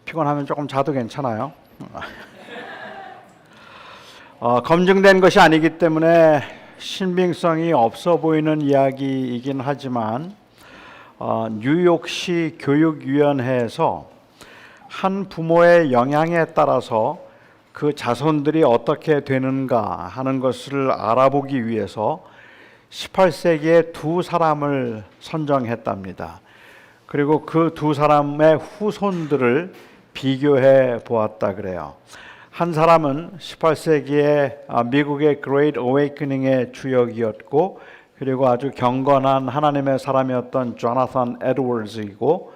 피곤하면 조금 자도 괜찮아요. 검증된 것이 아니기 때문에 신빙성이 없어 보이는 이야기이긴 하지만 뉴욕시 교육위원회에서 한 부모의 영향에 따라서 그 자손들이 어떻게 되는가 하는 것을 알아보기 위해서 18세기에 두 사람을 선정했답니다. 그리고 그 두 사람의 후손들을 비교해 보았다 그래요. 한 사람은 18세기에 미국의 Great Awakening의 주역이었고, 그리고 아주 경건한 하나님의 사람이었던 조나산 에드워즈이고,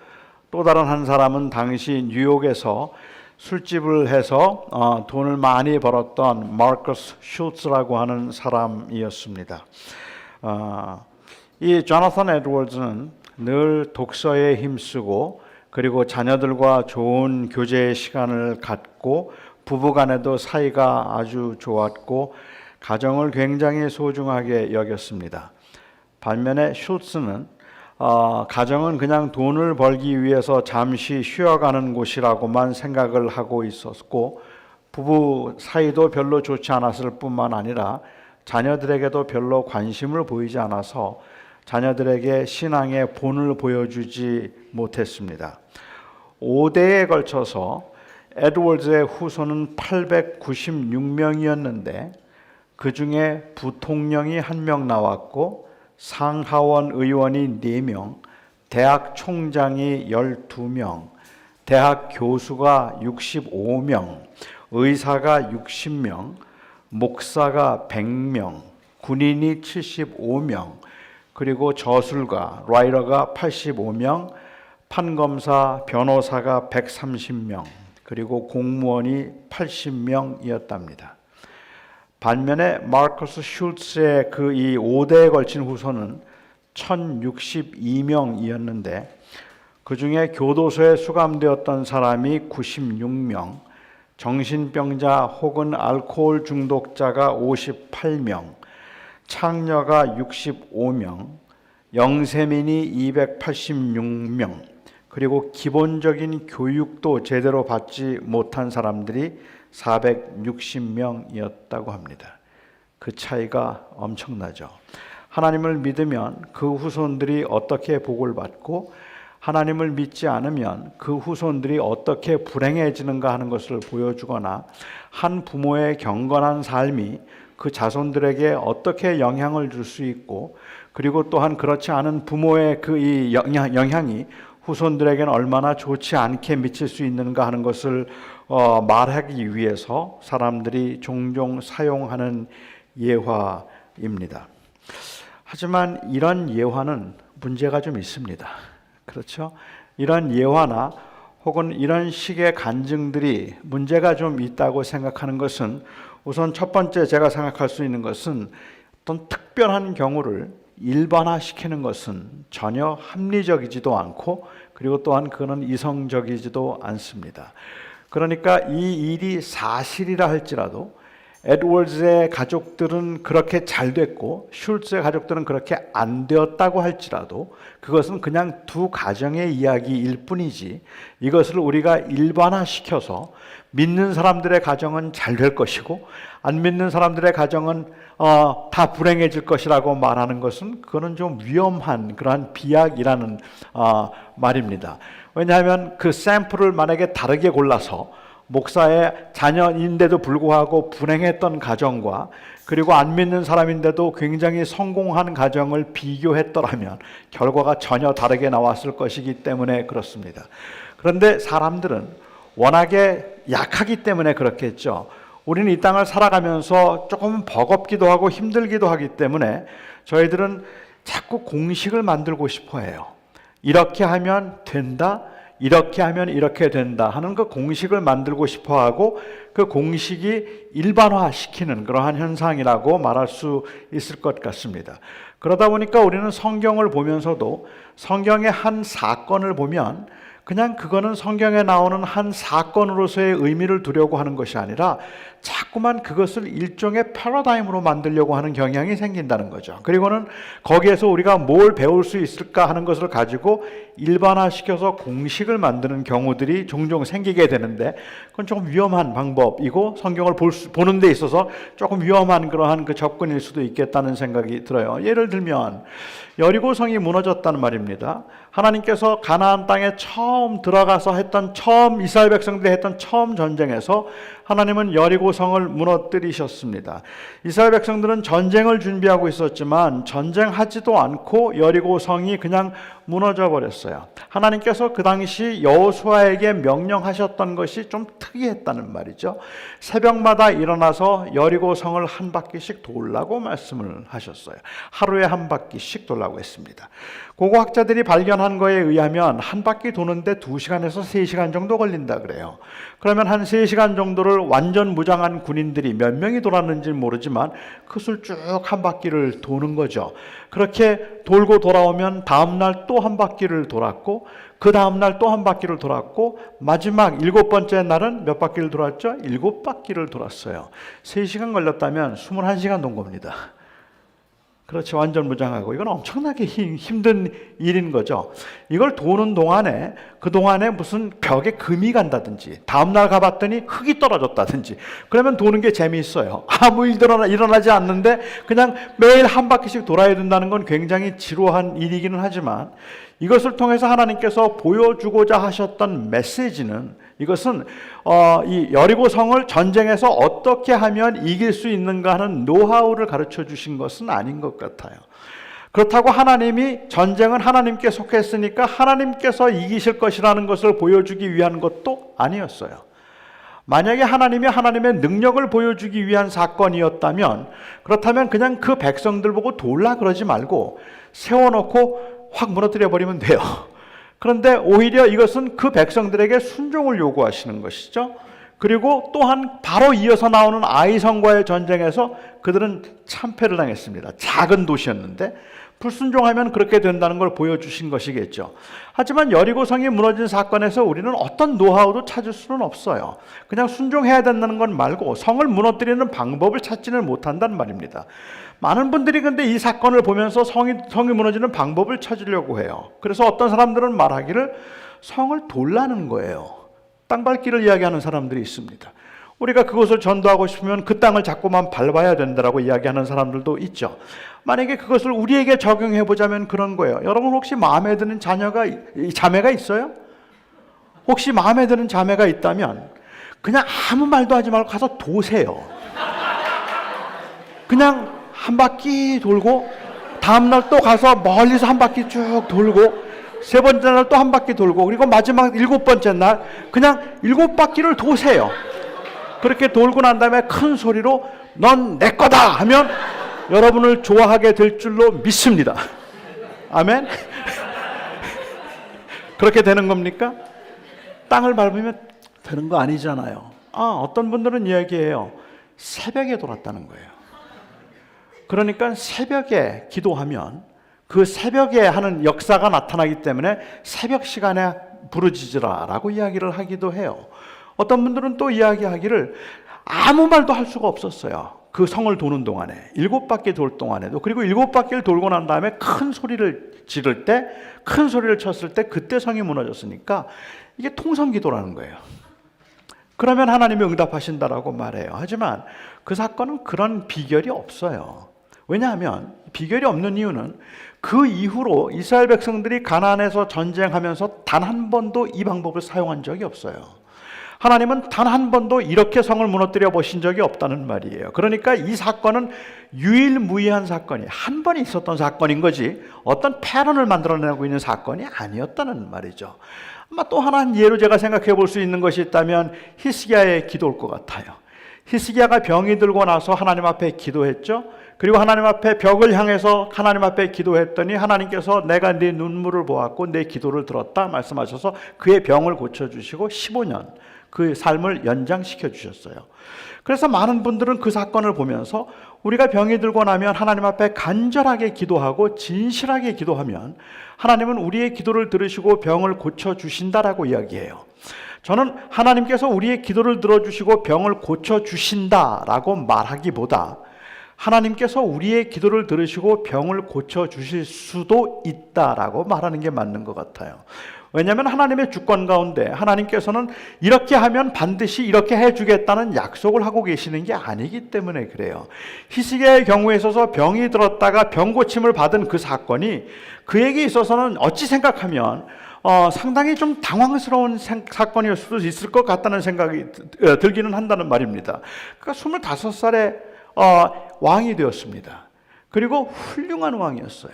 또 다른 한 사람은 당시 뉴욕에서 술집을 해서 돈을 많이 벌었던 마커스 슐츠라고 하는 사람이었습니다. 이 조나산 에드워즈는 늘 독서에 힘쓰고, 그리고 자녀들과 좋은 교제의 시간을 갖고, 부부간에도 사이가 아주 좋았고 가정을 굉장히 소중하게 여겼습니다. 반면에 슐츠는 가정은 그냥 돈을 벌기 위해서 잠시 쉬어가는 곳이라고만 생각을 하고 있었고, 부부 사이도 별로 좋지 않았을 뿐만 아니라 자녀들에게도 별로 관심을 보이지 않아서 자녀들에게 신앙의 본을 보여주지 못했습니다. 5대에 걸쳐서 에드워즈의 후손은 896명이었는데 그 중에 부통령이 1명 나왔고, 상하원 의원이 4명, 대학 총장이 12명, 대학 교수가 65명, 의사가 60명, 목사가 100명, 군인이 75명, 그리고 저술가, 라이터가 85명, 판검사, 변호사가 130명, 그리고 공무원이 80명이었답니다. 반면에 마커스 슐츠의 그 이 5대에 걸친 후손은 1062명이었는데 그 중에 교도소에 수감되었던 사람이 96명, 정신병자 혹은 알코올 중독자가 58명, 창녀가 65명, 영세민이 286명, 그리고 기본적인 교육도 제대로 받지 못한 사람들이 460명이었다고 합니다. 그 차이가 엄청나죠. 하나님을 믿으면 그 후손들이 어떻게 복을 받고, 하나님을 믿지 않으면 그 후손들이 어떻게 불행해지는가 하는 것을 보여주거나, 한 부모의 경건한 삶이 그 자손들에게 어떻게 영향을 줄 수 있고, 그리고 또한 그렇지 않은 부모의 그 이 영향이 후손들에게는 얼마나 좋지 않게 미칠 수 있는가 하는 것을 말하기 위해서 사람들이 종종 사용하는 예화입니다. 하지만 이런 예화는 문제가 좀 있습니다. 그렇죠? 이런 예화나 혹은 이런 식의 간증들이 문제가 좀 있다고 생각하는 것은, 우선 첫 번째 제가 생각할 수 있는 것은 어떤 특별한 경우를 일반화시키는 것은 전혀 합리적이지도 않고, 그리고 또한 그는 이성적이지도 않습니다. 그러니까 이 일이 사실이라 할지라도 에드워즈의 가족들은 그렇게 잘 됐고 슐츠의 가족들은 그렇게 안 되었다고 할지라도 그것은 그냥 두 가정의 이야기일 뿐이지, 이것을 우리가 일반화시켜서 믿는 사람들의 가정은 잘 될 것이고 안 믿는 사람들의 가정은 다 불행해질 것이라고 말하는 것은, 그거는 좀 위험한 그러한 비약이라는 말입니다. 왜냐하면 그 샘플을 만약에 다르게 골라서 목사의 자녀인데도 불구하고 불행했던 가정과, 그리고 안 믿는 사람인데도 굉장히 성공한 가정을 비교했더라면 결과가 전혀 다르게 나왔을 것이기 때문에 그렇습니다. 그런데 사람들은 워낙에 약하기 때문에 그렇겠죠. 우리는 이 땅을 살아가면서 조금 버겁기도 하고 힘들기도 하기 때문에 저희들은 자꾸 공식을 만들고 싶어 해요. 이렇게 하면 된다, 이렇게 하면 이렇게 된다 하는 그 공식을 만들고 싶어 하고, 그 공식이 일반화시키는 그러한 현상이라고 말할 수 있을 것 같습니다. 그러다 보니까 우리는 성경을 보면서도 성경의 한 사건을 보면 그냥 그거는 성경에 나오는 한 사건으로서의 의미를 두려고 하는 것이 아니라 자꾸만 그것을 일종의 패러다임으로 만들려고 하는 경향이 생긴다는 거죠. 그리고는 거기에서 우리가 뭘 배울 수 있을까 하는 것을 가지고 일반화시켜서 공식을 만드는 경우들이 종종 생기게 되는데 그건 조금 위험한 방법이고 성경을 보는 데 있어서 조금 위험한 그러한 그 접근일 수도 있겠다는 생각이 들어요. 예를 들면 여리고성이 무너졌다는 말입니다. 하나님께서 가나안 땅에 처음 들어가서 처음 이스라엘 백성들이 했던 처음 전쟁에서 하나님은 여리고성을 무너뜨리셨습니다. 이스라엘 백성들은 전쟁을 준비하고 있었지만 전쟁하지도 않고 여리고성이 그냥 무너져 버렸어요. 하나님께서 그 당시 여호수아에게 명령하셨던 것이 좀 특이했다는 말이죠. 새벽마다 일어나서 여리고성을 한 바퀴씩 돌라고 말씀을 하셨어요. 하루에 한 바퀴씩 돌라고 했습니다. 고고학자들이 발견한 거에 의하면 한 바퀴 도는데 2시간에서 3시간 정도 걸린다 그래요. 그러면 한 3시간 정도를 완전 무장한 군인들이 몇 명이 돌았는지는 모르지만 그것을 쭉 한 바퀴를 도는 거죠. 그렇게 돌고 돌아오면 다음날 또 한 바퀴를 돌았고 그 다음날 또 한 바퀴를 돌았고 마지막 7번째 날은 몇 바퀴를 돌았죠? 7바퀴를 돌았어요. 3시간 걸렸다면 21시간 돈 겁니다. 그렇죠. 완전 무장하고. 이건 엄청나게 힘든 일인 거죠. 이걸 도는 동안에 그동안에 무슨 벽에 금이 간다든지 다음날 가봤더니 흙이 떨어졌다든지 그러면 도는 게 재미있어요. 아무 일도 일어나지 않는데 그냥 매일 한 바퀴씩 돌아야 된다는 건 굉장히 지루한 일이기는 하지만 이것을 통해서 하나님께서 보여주고자 하셨던 메시지는 이것은 이 여리고성을 전쟁에서 어떻게 하면 이길 수 있는가 하는 노하우를 가르쳐 주신 것은 아닌 것 같아요. 그렇다고 하나님이 전쟁은 하나님께 속했으니까 하나님께서 이기실 것이라는 것을 보여주기 위한 것도 아니었어요. 만약에 하나님이 하나님의 능력을 보여주기 위한 사건이었다면 그렇다면 그냥 그 백성들 보고 돌라 그러지 말고 세워놓고 확 무너뜨려 버리면 돼요. 그런데 오히려 이것은 그 백성들에게 순종을 요구하시는 것이죠. 그리고 또한 바로 이어서 나오는 아이성과의 전쟁에서 그들은 참패를 당했습니다. 작은 도시였는데 불순종하면 그렇게 된다는 걸 보여주신 것이겠죠. 하지만 여리고성이 무너진 사건에서 우리는 어떤 노하우도 찾을 수는 없어요. 그냥 순종해야 된다는 건 말고 성을 무너뜨리는 방법을 찾지는 못한다는 말입니다. 많은 분들이 근데 이 사건을 보면서 성이 무너지는 방법을 찾으려고 해요. 그래서 어떤 사람들은 말하기를 성을 돌라는 거예요. 땅밟기를 이야기하는 사람들이 있습니다. 우리가 그것을 전도하고 싶으면 그 땅을 자꾸만 밟아야 된다라고 이야기하는 사람들도 있죠. 만약에 그것을 우리에게 적용해 보자면 그런 거예요. 여러분 혹시 마음에 드는 자매가 있어요? 혹시 마음에 드는 자매가 있다면 그냥 아무 말도 하지 말고 가서 도세요. 그냥 한 바퀴 돌고 다음날 또 가서 멀리서 한 바퀴 쭉 돌고 세 번째 날 또 한 바퀴 돌고 그리고 마지막 7번째 날 그냥 7바퀴를 도세요. 그렇게 돌고 난 다음에 큰 소리로 넌 내 거다 하면 여러분을 좋아하게 될 줄로 믿습니다. 아멘? 그렇게 되는 겁니까? 땅을 밟으면 되는 거 아니잖아요. 어떤 분들은 이야기해요. 새벽에 돌았다는 거예요. 그러니까 새벽에 기도하면 그 새벽에 하는 역사가 나타나기 때문에 새벽 시간에 부르짖으라라고 이야기를 하기도 해요. 어떤 분들은 또 이야기하기를 아무 말도 할 수가 없었어요. 그 성을 도는 동안에 7바퀴 돌 동안에도 그리고 7바퀴를 돌고 난 다음에 큰 소리를 지를 때 큰 소리를 쳤을 때 그때 성이 무너졌으니까 이게 통성기도라는 거예요. 그러면 하나님이 응답하신다라고 말해요. 하지만 그 사건은 그런 비결이 없어요. 왜냐하면 비결이 없는 이유는 그 이후로 이스라엘 백성들이 가나안에서 전쟁하면서 단 한 번도 이 방법을 사용한 적이 없어요. 하나님은 단 한 번도 이렇게 성을 무너뜨려 보신 적이 없다는 말이에요. 그러니까 이 사건은 유일무이한 사건이 한 번 있었던 사건인 거지 어떤 패턴을 만들어내고 있는 사건이 아니었다는 말이죠. 아마 또 하나 예로 제가 생각해 볼 수 있는 것이 있다면 히스기야의 기도일 것 같아요. 히스기야가 병이 들고 나서 하나님 앞에 기도했죠. 그리고 하나님 앞에 벽을 향해서 하나님 앞에 기도했더니 하나님께서 내가 네 눈물을 보았고 내 기도를 들었다 말씀하셔서 그의 병을 고쳐주시고 15년 그 삶을 연장시켜 주셨어요. 그래서 많은 분들은 그 사건을 보면서 우리가 병이 들고 나면 하나님 앞에 간절하게 기도하고 진실하게 기도하면 하나님은 우리의 기도를 들으시고 병을 고쳐주신다라고 이야기해요. 저는 하나님께서 우리의 기도를 들어주시고 병을 고쳐주신다라고 말하기보다 하나님께서 우리의 기도를 들으시고 병을 고쳐주실 수도 있다라고 말하는 게 맞는 것 같아요. 왜냐하면 하나님의 주권 가운데 하나님께서는 이렇게 하면 반드시 이렇게 해주겠다는 약속을 하고 계시는 게 아니기 때문에 그래요. 히스기야의 경우에 있어서 병이 들었다가 병 고침을 받은 그 사건이 그에게 있어서는 어찌 생각하면 상당히 좀 당황스러운 사건일 수도 있을 것 같다는 생각이 들기는 한다는 말입니다. 그러니까 25살에 왕이 되었습니다. 그리고 훌륭한 왕이었어요.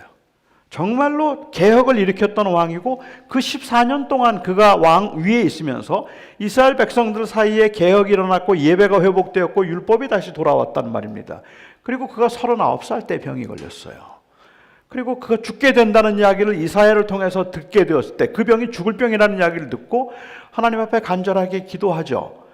정말로 개혁을 일으켰던 왕이고 그 14년 동안 그가 왕 위에 있으면서 이스라엘 백성들 사이에 개혁이 일어났고 예배가 회복되었고 율법이 다시 돌아왔단 말입니다. 그리고 그가 39살 때 병이 걸렸어요. 그리고 그가 죽게 된다는 이야기를 이사야를 통해서 듣게 되었을 때 그 병이 죽을 병이라는 이야기를 듣고 하나님 앞에 간절하게 기도하죠.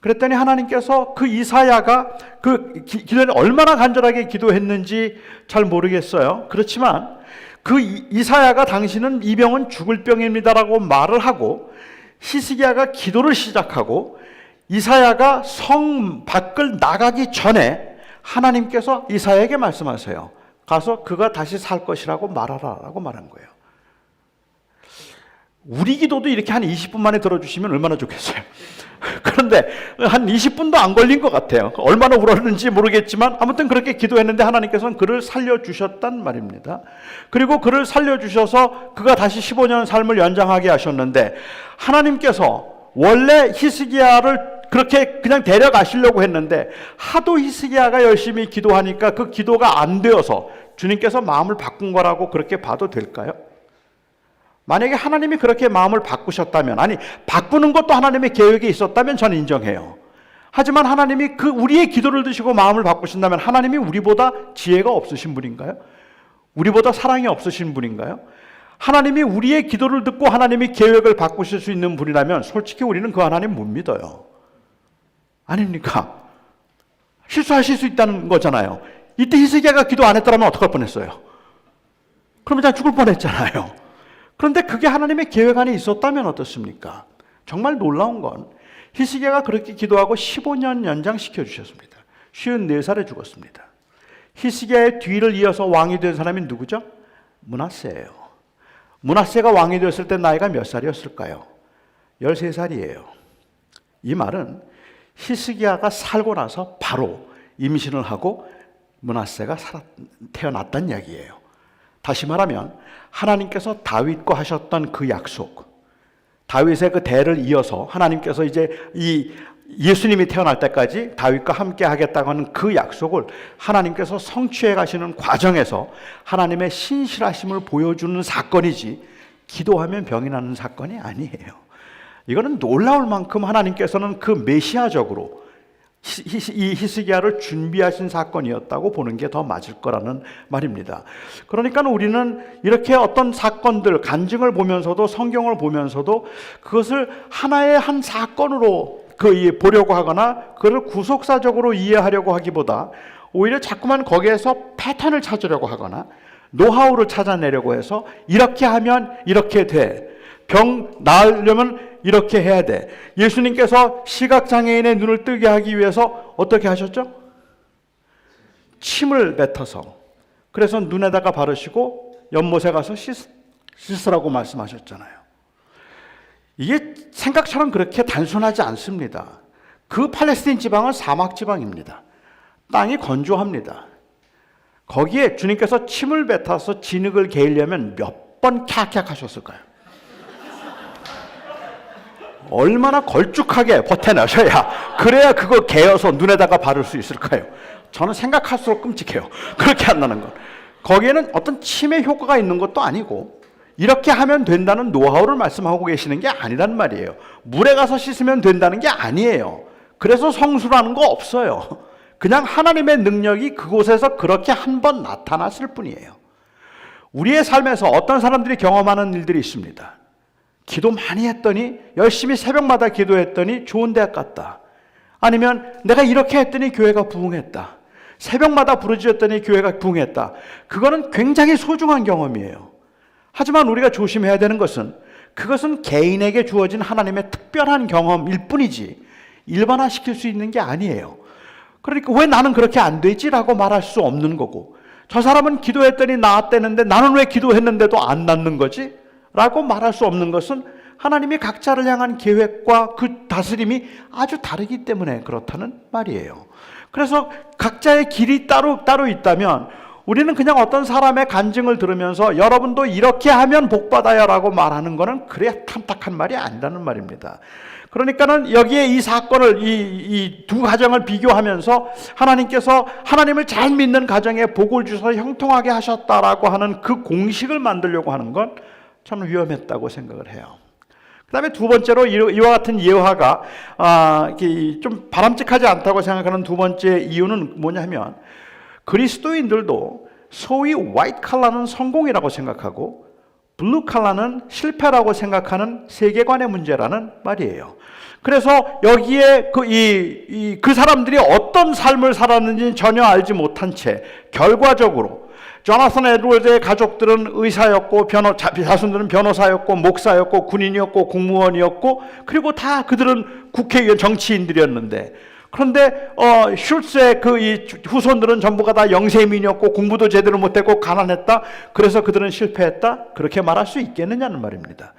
그랬더니 하나님께서 그 이사야가 그 기도를 얼마나 간절하게 기도했는지 잘 모르겠어요. 그렇지만 그 이사야가 당신은 이 병은 죽을 병입니다라고 말을 하고 히스기야가 기도를 시작하고 이사야가 성 밖을 나가기 전에 하나님께서 이사야에게 말씀하세요. 가서 그가 다시 살 것이라고 말하라라고 말한 거예요. 우리 기도도 이렇게 한 20분 만에 들어주시면 얼마나 좋겠어요. 그런데 한 20분도 안 걸린 것 같아요. 얼마나 울었는지 모르겠지만 아무튼 그렇게 기도했는데 하나님께서는 그를 살려주셨단 말입니다. 그리고 그를 살려주셔서 그가 다시 15년 삶을 연장하게 하셨는데 하나님께서 원래 히스기야를 그렇게 그냥 데려가시려고 했는데 하도 히스기야가 열심히 기도하니까 그 기도가 안 되어서 주님께서 마음을 바꾼 거라고 그렇게 봐도 될까요? 만약에 하나님이 그렇게 마음을 바꾸셨다면, 아니 바꾸는 것도 하나님의 계획에 있었다면 저는 인정해요. 하지만 하나님이 그 우리의 기도를 드시고 마음을 바꾸신다면 하나님이 우리보다 지혜가 없으신 분인가요? 우리보다 사랑이 없으신 분인가요? 하나님이 우리의 기도를 듣고 하나님이 계획을 바꾸실 수 있는 분이라면 솔직히 우리는 그 하나님 못 믿어요. 아닙니까? 실수하실 수 있다는 거잖아요. 이때 히스기야가 기도 안 했더라면 어떡할 뻔했어요? 그러면 그냥 죽을 뻔했잖아요. 그런데 그게 하나님의 계획 안에 있었다면 어떻습니까? 정말 놀라운 건 히스기야가 그렇게 기도하고 15년 연장시켜 주셨습니다. 54살에 죽었습니다. 히스기야의 뒤를 이어서 왕이 된 사람이 누구죠? 므낫세예요. 므낫세가 왕이 되었을 때 나이가 몇 살이었을까요? 13살이에요. 이 말은 히스기야가 살고 나서 바로 임신을 하고 므낫세가 태어났다는 이야기예요. 다시 말하면 하나님께서 다윗과 하셨던 그 약속, 다윗의 그 대를 이어서 하나님께서 이제 이 예수님이 태어날 때까지 다윗과 함께 하겠다고 하는 그 약속을 하나님께서 성취해 가시는 과정에서 하나님의 신실하심을 보여주는 사건이지 기도하면 병이 나는 사건이 아니에요. 이거는 놀라울 만큼 하나님께서는 그 메시아적으로 이 히스기야를 준비하신 사건이었다고 보는 게 더 맞을 거라는 말입니다. 그러니까 우리는 이렇게 어떤 사건들, 간증을 보면서도 성경을 보면서도 그것을 하나의 한 사건으로 보려고 하거나 그걸 구속사적으로 이해하려고 하기보다 오히려 자꾸만 거기에서 패턴을 찾으려고 하거나 노하우를 찾아내려고 해서 이렇게 하면 이렇게 돼. 병 나으려면 이렇게 해야 돼. 예수님께서 시각장애인의 눈을 뜨게 하기 위해서 어떻게 하셨죠? 침을 뱉어서, 그래서 눈에다가 바르시고 연못에 가서 씻으라고 말씀하셨잖아요. 이게 생각처럼 그렇게 단순하지 않습니다. 그 팔레스틴 지방은 사막 지방입니다. 땅이 건조합니다. 거기에 주님께서 침을 뱉어서 진흙을 개이려면 몇 번 캬캬 하셨을까요? 얼마나 걸쭉하게 버텨내셔야 그래야 그거 개어서 눈에다가 바를 수 있을까요? 저는 생각할수록 끔찍해요. 그렇게 한다는 건. 거기에는 어떤 침의 효과가 있는 것도 아니고 이렇게 하면 된다는 노하우를 말씀하고 계시는 게 아니란 말이에요. 물에 가서 씻으면 된다는 게 아니에요. 그래서 성수라는 거 없어요. 그냥 하나님의 능력이 그곳에서 그렇게 한 번 나타났을 뿐이에요. 우리의 삶에서 어떤 사람들이 경험하는 일들이 있습니다. 기도 많이 했더니, 열심히 새벽마다 기도했더니 좋은 대학 갔다. 아니면 내가 이렇게 했더니 교회가 부흥했다. 새벽마다 부르짖었더니 교회가 부흥했다. 그거는 굉장히 소중한 경험이에요. 하지만 우리가 조심해야 되는 것은 그것은 개인에게 주어진 하나님의 특별한 경험일 뿐이지 일반화시킬 수 있는 게 아니에요. 그러니까 왜 나는 그렇게 안 되지라고 말할 수 없는 거고, 저 사람은 기도했더니 나았다는데 나는 왜 기도했는데도 안 낫는 거지? 라고 말할 수 없는 것은 하나님이 각자를 향한 계획과 그 다스림이 아주 다르기 때문에 그렇다는 말이에요. 그래서 각자의 길이 따로 있다면 우리는 그냥 어떤 사람의 간증을 들으면서 여러분도 이렇게 하면 복받아요 라고 말하는 것은 그래 탐탁한 말이 아니라는 말입니다. 그러니까는 여기에 이 사건을, 이 두 가정을 비교하면서 하나님께서 하나님을 잘 믿는 가정에 복을 주셔서 형통하게 하셨다라고 하는 그 공식을 만들려고 하는 건 참 위험했다고 생각을 해요. 그 다음에 두 번째로 이와 같은 예화가 좀 바람직하지 않다고 생각하는 두 번째 이유는 뭐냐면, 그리스도인들도 소위 화이트 칼라는 성공이라고 생각하고 블루 칼라는 실패라고 생각하는 세계관의 문제라는 말이에요. 그래서 여기에 그 사람들이 어떤 삶을 살았는지 전혀 알지 못한 채 결과적으로 조나선 에드워즈의 가족들은 의사였고 자손들은 변호사였고 목사였고 군인이었고 공무원이었고 그리고 다 그들은 국회의원 정치인들이었는데, 그런데 슐츠의 이 후손들은 전부가 다 영세민이었고 공부도 제대로 못했고 가난했다. 그래서 그들은 실패했다. 그렇게 말할 수 있겠느냐는 말입니다.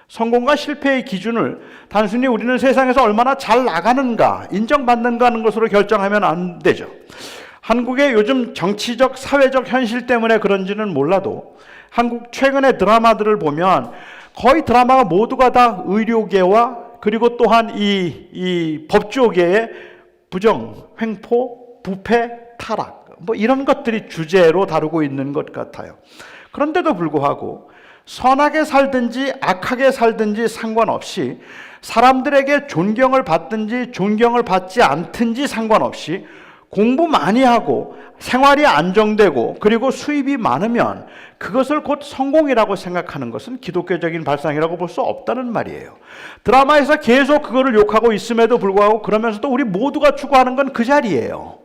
성공과 실패의 기준을 단순히 우리는 세상에서 얼마나 잘 나가는가, 인정받는가 하는 것으로 결정하면 안 되죠. 한국의 요즘 정치적, 사회적 현실 때문에 그런지는 몰라도 한국 최근의 드라마들을 보면 거의 드라마가 모두가 다 의료계와 그리고 또한 이 법조계의 부정, 횡포, 부패, 타락 이런 것들이 주제로 다루고 있는 것 같아요. 그런데도 불구하고 선하게 살든지 악하게 살든지 상관없이, 사람들에게 존경을 받든지 존경을 받지 않든지 상관없이 공부 많이 하고 생활이 안정되고 그리고 수입이 많으면 그것을 곧 성공이라고 생각하는 것은 기독교적인 발상이라고 볼 수 없다는 말이에요. 드라마에서 계속 그거를 욕하고 있음에도 불구하고 그러면서도 우리 모두가 추구하는 건 그 자리예요.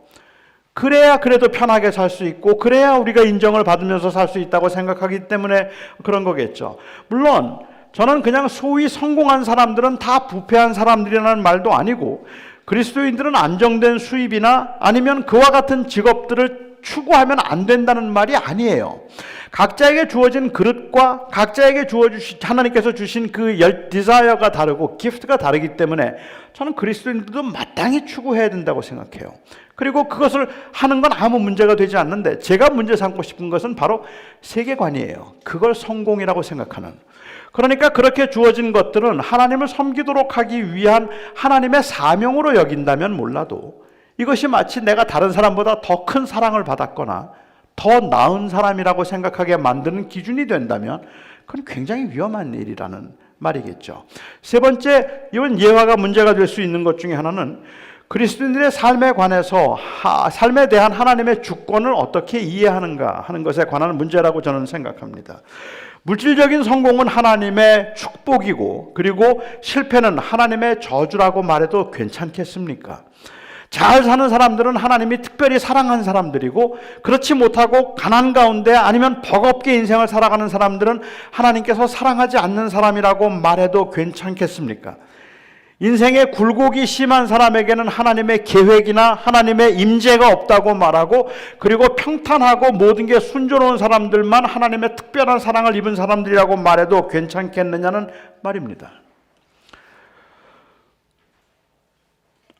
그래야 그래도 편하게 살 수 있고 그래야 우리가 인정을 받으면서 살 수 있다고 생각하기 때문에 그런 거겠죠. 물론 저는 그냥 소위 성공한 사람들은 다 부패한 사람들이라는 말도 아니고, 그리스도인들은 안정된 수입이나 아니면 그와 같은 직업들을 추구하면 안 된다는 말이 아니에요. 각자에게 주어진 그릇과 각자에게 하나님께서 주신 그 디자이어가 다르고 기프트가 다르기 때문에 저는 그리스도인들도 마땅히 추구해야 된다고 생각해요. 그리고 그것을 하는 건 아무 문제가 되지 않는데, 제가 문제 삼고 싶은 것은 바로 세계관이에요. 그걸 성공이라고 생각하는. 그러니까 그렇게 주어진 것들은 하나님을 섬기도록 하기 위한 하나님의 사명으로 여긴다면 몰라도, 이것이 마치 내가 다른 사람보다 더 큰 사랑을 받았거나 더 나은 사람이라고 생각하게 만드는 기준이 된다면 그건 굉장히 위험한 일이라는 말이겠죠. 세 번째, 이번 예화가 문제가 될 수 있는 것 중에 하나는 그리스도인들의 삶에 관해서 삶에 대한 하나님의 주권을 어떻게 이해하는가 하는 것에 관한 문제라고 저는 생각합니다. 물질적인 성공은 하나님의 축복이고 그리고 실패는 하나님의 저주라고 말해도 괜찮겠습니까? 잘 사는 사람들은 하나님이 특별히 사랑한 사람들이고, 그렇지 못하고 가난 가운데 아니면 버겁게 인생을 살아가는 사람들은 하나님께서 사랑하지 않는 사람이라고 말해도 괜찮겠습니까? 인생의 굴곡이 심한 사람에게는 하나님의 계획이나 하나님의 임재가 없다고 말하고, 그리고 평탄하고 모든 게 순조로운 사람들만 하나님의 특별한 사랑을 입은 사람들이라고 말해도 괜찮겠느냐는 말입니다.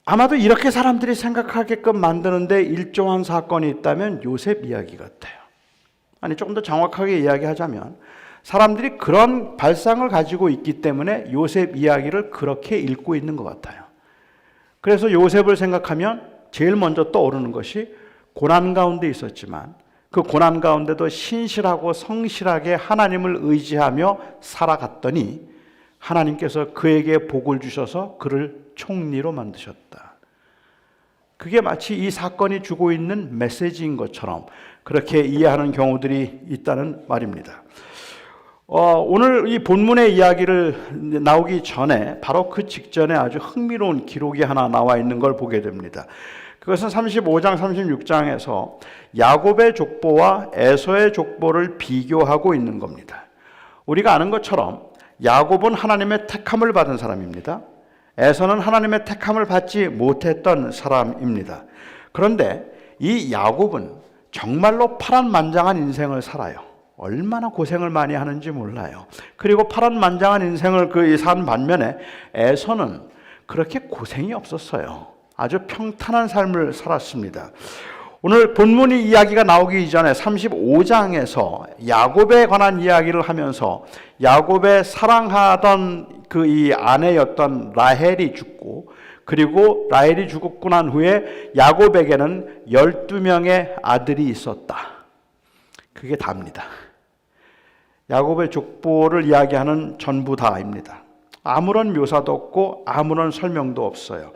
아마도 이렇게 사람들이 생각하게끔 만드는데 일조한 사건이 있다면 요셉 이야기 같아요. 아니, 조금 더 정확하게 이야기하자면 사람들이 그런 발상을 가지고 있기 때문에 요셉 이야기를 그렇게 읽고 있는 것 같아요. 그래서 요셉을 생각하면 제일 먼저 떠오르는 것이 고난 가운데 있었지만 그 고난 가운데도 신실하고 성실하게 하나님을 의지하며 살아갔더니 하나님께서 그에게 복을 주셔서 그를 총리로 만드셨다. 그게 마치 이 사건이 주고 있는 메시지인 것처럼 그렇게 이해하는 경우들이 있다는 말입니다. 오늘 이 본문의 이야기를 나오기 전에 바로 그 직전에 아주 흥미로운 기록이 하나 나와 있는 걸 보게 됩니다. 그것은 35장, 36장에서 야곱의 족보와 에서의 족보를 비교하고 있는 겁니다. 우리가 아는 것처럼 야곱은 하나님의 택함을 받은 사람입니다. 에서는 하나님의 택함을 받지 못했던 사람입니다. 그런데 이 야곱은 정말로 파란만장한 인생을 살아요. 얼마나 고생을 많이 하는지 몰라요. 그리고 파란만장한 인생을 산 반면에 에서는 그렇게 고생이 없었어요. 아주 평탄한 삶을 살았습니다. 오늘 본문이 이야기가 나오기 이전에 35장에서 야곱에 관한 이야기를 하면서 야곱의 사랑하던 이 아내였던 라헬이 죽고, 그리고 라헬이 죽고 난 후에 야곱에게는 12명의 아들이 있었다. 그게 다입니다. 야곱의 족보를 이야기하는 전부 다입니다. 아무런 묘사도 없고 아무런 설명도 없어요.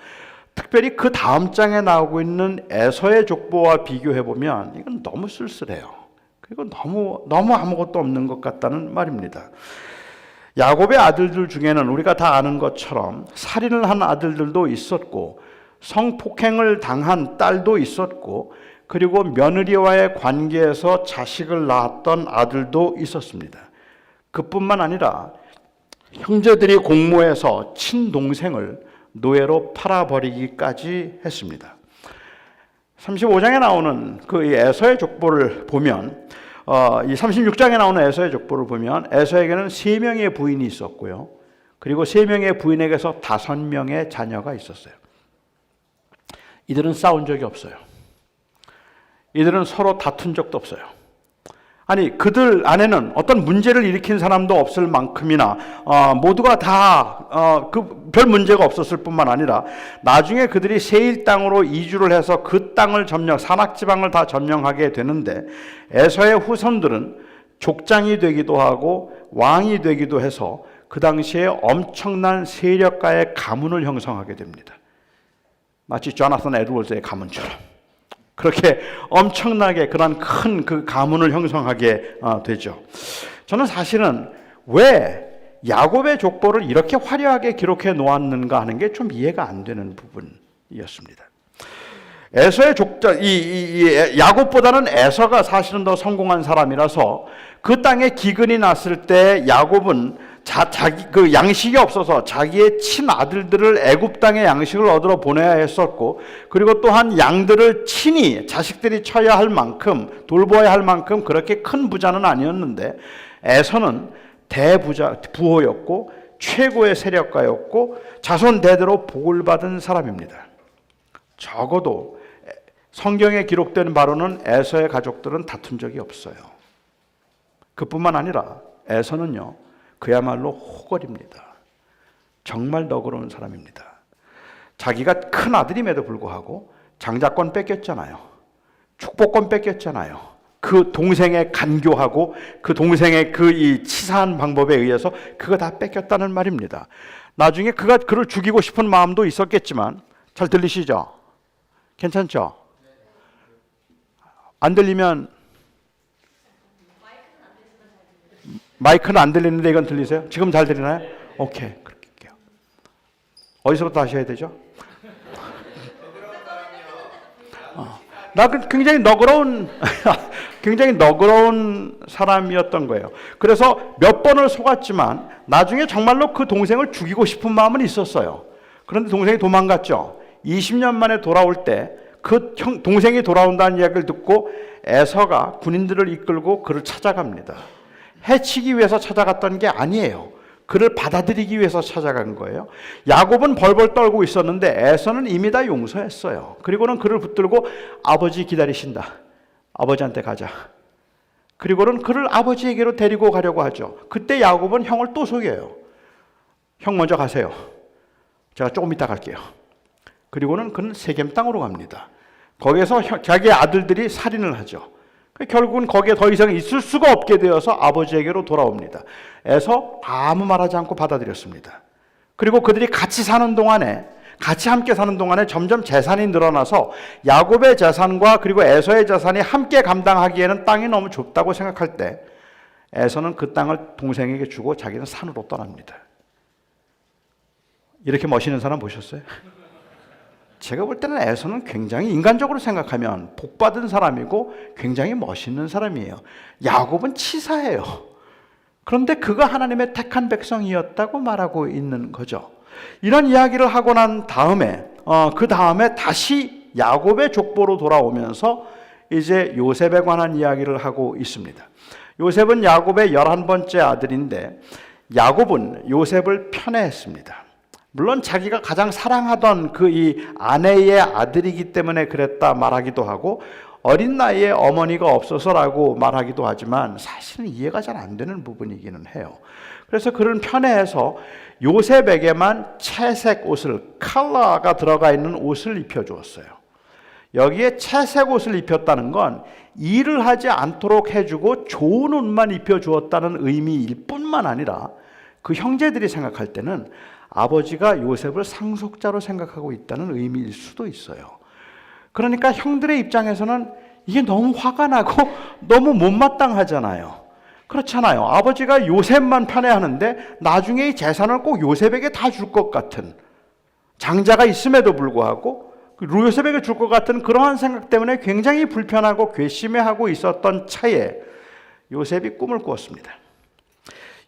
특별히 그 다음 장에 나오고 있는 에서의 족보와 비교해보면 이건 너무 쓸쓸해요. 그리고 너무 아무것도 없는 것 같다는 말입니다. 야곱의 아들들 중에는 우리가 다 아는 것처럼 살인을 한 아들들도 있었고, 성폭행을 당한 딸도 있었고, 그리고 며느리와의 관계에서 자식을 낳았던 아들도 있었습니다. 그뿐만 아니라 형제들이 공모해서 친동생을 노예로 팔아버리기까지 했습니다. 35장에 나오는 이 에서의 족보를 보면, 이 36장에 나오는 에서의 족보를 보면 에서에게는 3명의 부인이 있었고요. 그리고 3명의 부인에게서 5명의 자녀가 있었어요. 이들은 싸운 적이 없어요. 이들은 서로 다툰 적도 없어요. 아니, 그들 안에는 어떤 문제를 일으킨 사람도 없을 만큼이나 모두가 다 별 문제가 없었을 뿐만 아니라 나중에 그들이 세일 땅으로 이주를 해서 그 땅을 산악지방을 다 점령하게 되는데, 에서의 후손들은 족장이 되기도 하고 왕이 되기도 해서 그 당시에 엄청난 세력가의 가문을 형성하게 됩니다. 마치 조나선 에드워즈의 가문처럼 그렇게 엄청나게 그런 큰 그 가문을 형성하게 되죠. 저는 사실은 왜 야곱의 족보를 이렇게 화려하게 기록해 놓았는가 하는 게 좀 이해가 안 되는 부분이었습니다. 에서의 야곱보다는 에서가 사실은 더 성공한 사람이라서 그 땅에 기근이 났을 때 야곱은 자기 양식이 없어서 자기의 친아들들을 애굽 땅에 양식을 얻으러 보내야 했었고, 그리고 또한 양들을 친히 자식들이 쳐야 할 만큼, 돌보아야 할 만큼 그렇게 큰 부자는 아니었는데, 에서는 부호였고 최고의 세력가였고 자손 대대로 복을 받은 사람입니다. 적어도 성경에 기록된 바로는 에서의 가족들은 다툰 적이 없어요. 그뿐만 아니라 에서는요, 그야말로 호걸입니다. 정말 너그러운 사람입니다. 자기가 큰 아들임에도 불구하고 장자권 뺏겼잖아요. 축복권 뺏겼잖아요. 그 동생의 간교하고 그 동생의 이 치사한 방법에 의해서 그거 다 뺏겼다는 말입니다. 나중에 그를 죽이고 싶은 마음도 있었겠지만, 잘 들리시죠? 괜찮죠? 안 들리면, 마이크는 안 들리는데 이건 들리세요? 지금 잘 들리나요? 오케이, 그렇게 할게요. 어디서부터 하셔야 되죠? 나 굉장히 너그러운 사람이었던 거예요. 그래서 몇 번을 속았지만 나중에 정말로 그 동생을 죽이고 싶은 마음은 있었어요. 그런데 동생이 도망갔죠. 20년 만에 돌아올 때 그 동생이 돌아온다는 이야기를 듣고 에서가 군인들을 이끌고 그를 찾아갑니다. 해치기 위해서 찾아갔던 게 아니에요. 그를 받아들이기 위해서 찾아간 거예요. 야곱은 벌벌 떨고 있었는데 에서는 이미 다 용서했어요. 그리고는 그를 붙들고 아버지 기다리신다. 아버지한테 가자. 그리고는 그를 아버지에게로 데리고 가려고 하죠. 그때 야곱은 형을 또 속여요. 형 먼저 가세요. 제가 조금 이따 갈게요. 그리고는 그는 세겜 땅으로 갑니다. 거기에서 자기의 아들들이 살인을 하죠. 결국은 거기에 더 이상 있을 수가 없게 되어서 아버지에게로 돌아옵니다. 에서 아무 말하지 않고 받아들였습니다. 그리고 그들이 같이 함께 사는 동안에 점점 재산이 늘어나서 야곱의 재산과 그리고 에서의 재산이 함께 감당하기에는 땅이 너무 좁다고 생각할 때 에서는 그 땅을 동생에게 주고 자기는 산으로 떠납니다. 이렇게 멋있는 사람 보셨어요? 제가 볼 때는 에서는 굉장히 인간적으로 생각하면 복받은 사람이고 굉장히 멋있는 사람이에요. 야곱은 치사해요. 그런데 그가 하나님의 택한 백성이었다고 말하고 있는 거죠. 이런 이야기를 하고 난 다음에 그 다음에 다시 야곱의 족보로 돌아오면서 이제 요셉에 관한 이야기를 하고 있습니다. 요셉은 야곱의 11번째 아들인데 야곱은 요셉을 편애했습니다. 물론 자기가 가장 사랑하던 그 이 아내의 아들이기 때문에 그랬다 말하기도 하고 어린 나이에 어머니가 없어서라고 말하기도 하지만 사실은 이해가 잘 안 되는 부분이기는 해요. 그래서 그를 편애해서 요셉에게만 채색 옷을, 컬러가 들어가 있는 옷을 입혀주었어요. 여기에 채색 옷을 입혔다는 건 일을 하지 않도록 해주고 좋은 옷만 입혀주었다는 의미일 뿐만 아니라 그 형제들이 생각할 때는 아버지가 요셉을 상속자로 생각하고 있다는 의미일 수도 있어요. 그러니까 형들의 입장에서는 이게 너무 화가 나고 너무 못마땅하잖아요. 그렇잖아요. 아버지가 요셉만 편애하는데 나중에 이 재산을 꼭 요셉에게 다 줄 것 같은, 장자가 있음에도 불구하고 요셉에게 줄 것 같은 그러한 생각 때문에 굉장히 불편하고 괘씸해하고 있었던 차에 요셉이 꿈을 꾸었습니다.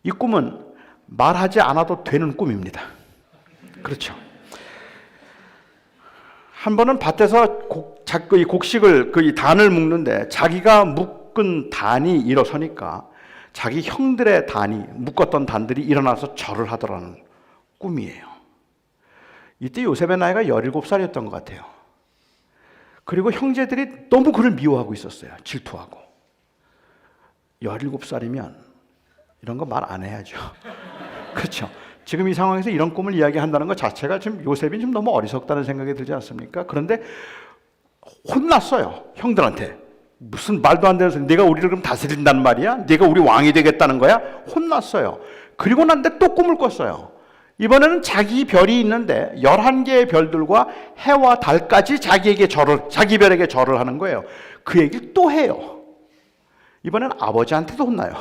이 꿈은 말하지 않아도 되는 꿈입니다. 그렇죠. 한 번은 밭에서 곡식을, 이 단을 묶는데 자기가 묶은 단이 일어서니까 자기 형들의 단이, 묶었던 단들이 일어나서 절을 하더라는 꿈이에요. 이때 요셉의 나이가 17살이었던 것 같아요. 그리고 형제들이 너무 그를 미워하고 있었어요. 질투하고. 17살이면 이런 거 말 안 해야죠. 그렇죠. 지금 이 상황에서 이런 꿈을 이야기한다는 것 자체가 지금 요셉이 좀 너무 어리석다는 생각이 들지 않습니까? 그런데 혼났어요. 형들한테. 무슨 말도 안 되는 소리, 네가 우리를 그럼 다스린다는 말이야? 네가 우리 왕이 되겠다는 거야? 혼났어요. 그리고 난데 또 꿈을 꿨어요. 이번에는 자기 별이 있는데 11개의 별들과 해와 달까지 자기 별에게 절을 하는 거예요. 그 얘기를 또 해요. 이번엔 아버지한테도 혼나요.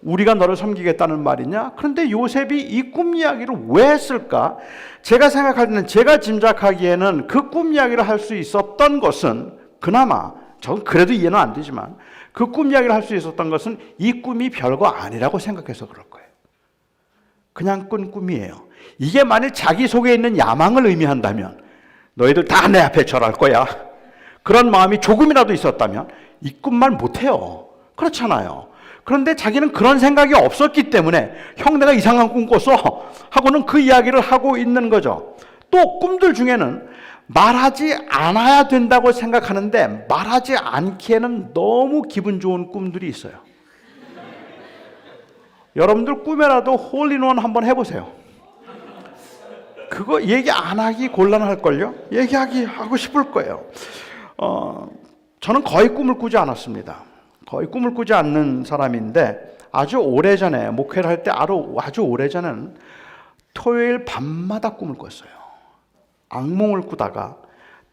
우리가 너를 섬기겠다는 말이냐? 그런데 요셉이 이 꿈 이야기를 왜 했을까? 제가 생각할 때는, 제가 짐작하기에는 그 꿈 이야기를 할 수 있었던 것은 그나마, 저는 그래도 이해는 안 되지만 그 꿈 이야기를 할 수 있었던 것은 이 꿈이 별거 아니라고 생각해서 그럴 거예요. 그냥 꾼 꿈이에요. 이게 만일 자기 속에 있는 야망을 의미한다면, 너희들 다 내 앞에 절할 거야, 그런 마음이 조금이라도 있었다면 이 꿈만 못해요. 그렇잖아요. 그런데 자기는 그런 생각이 없었기 때문에 형 내가 이상한 꿈 꿨어 하고는 그 이야기를 하고 있는 거죠. 또 꿈들 중에는 말하지 않아야 된다고 생각하는데 말하지 않기에는 너무 기분 좋은 꿈들이 있어요. 여러분들 꿈에라도 홀인원 한번 해보세요. 그거 얘기 안 하기 곤란할걸요? 하고 싶을 거예요. 저는 거의 꿈을 꾸지 않았습니다. 거의 꿈을 꾸지 않는 사람인데 아주 오래전에, 목회를 할 때 아주 오래전에는 토요일 밤마다 꿈을 꿨어요. 악몽을 꾸다가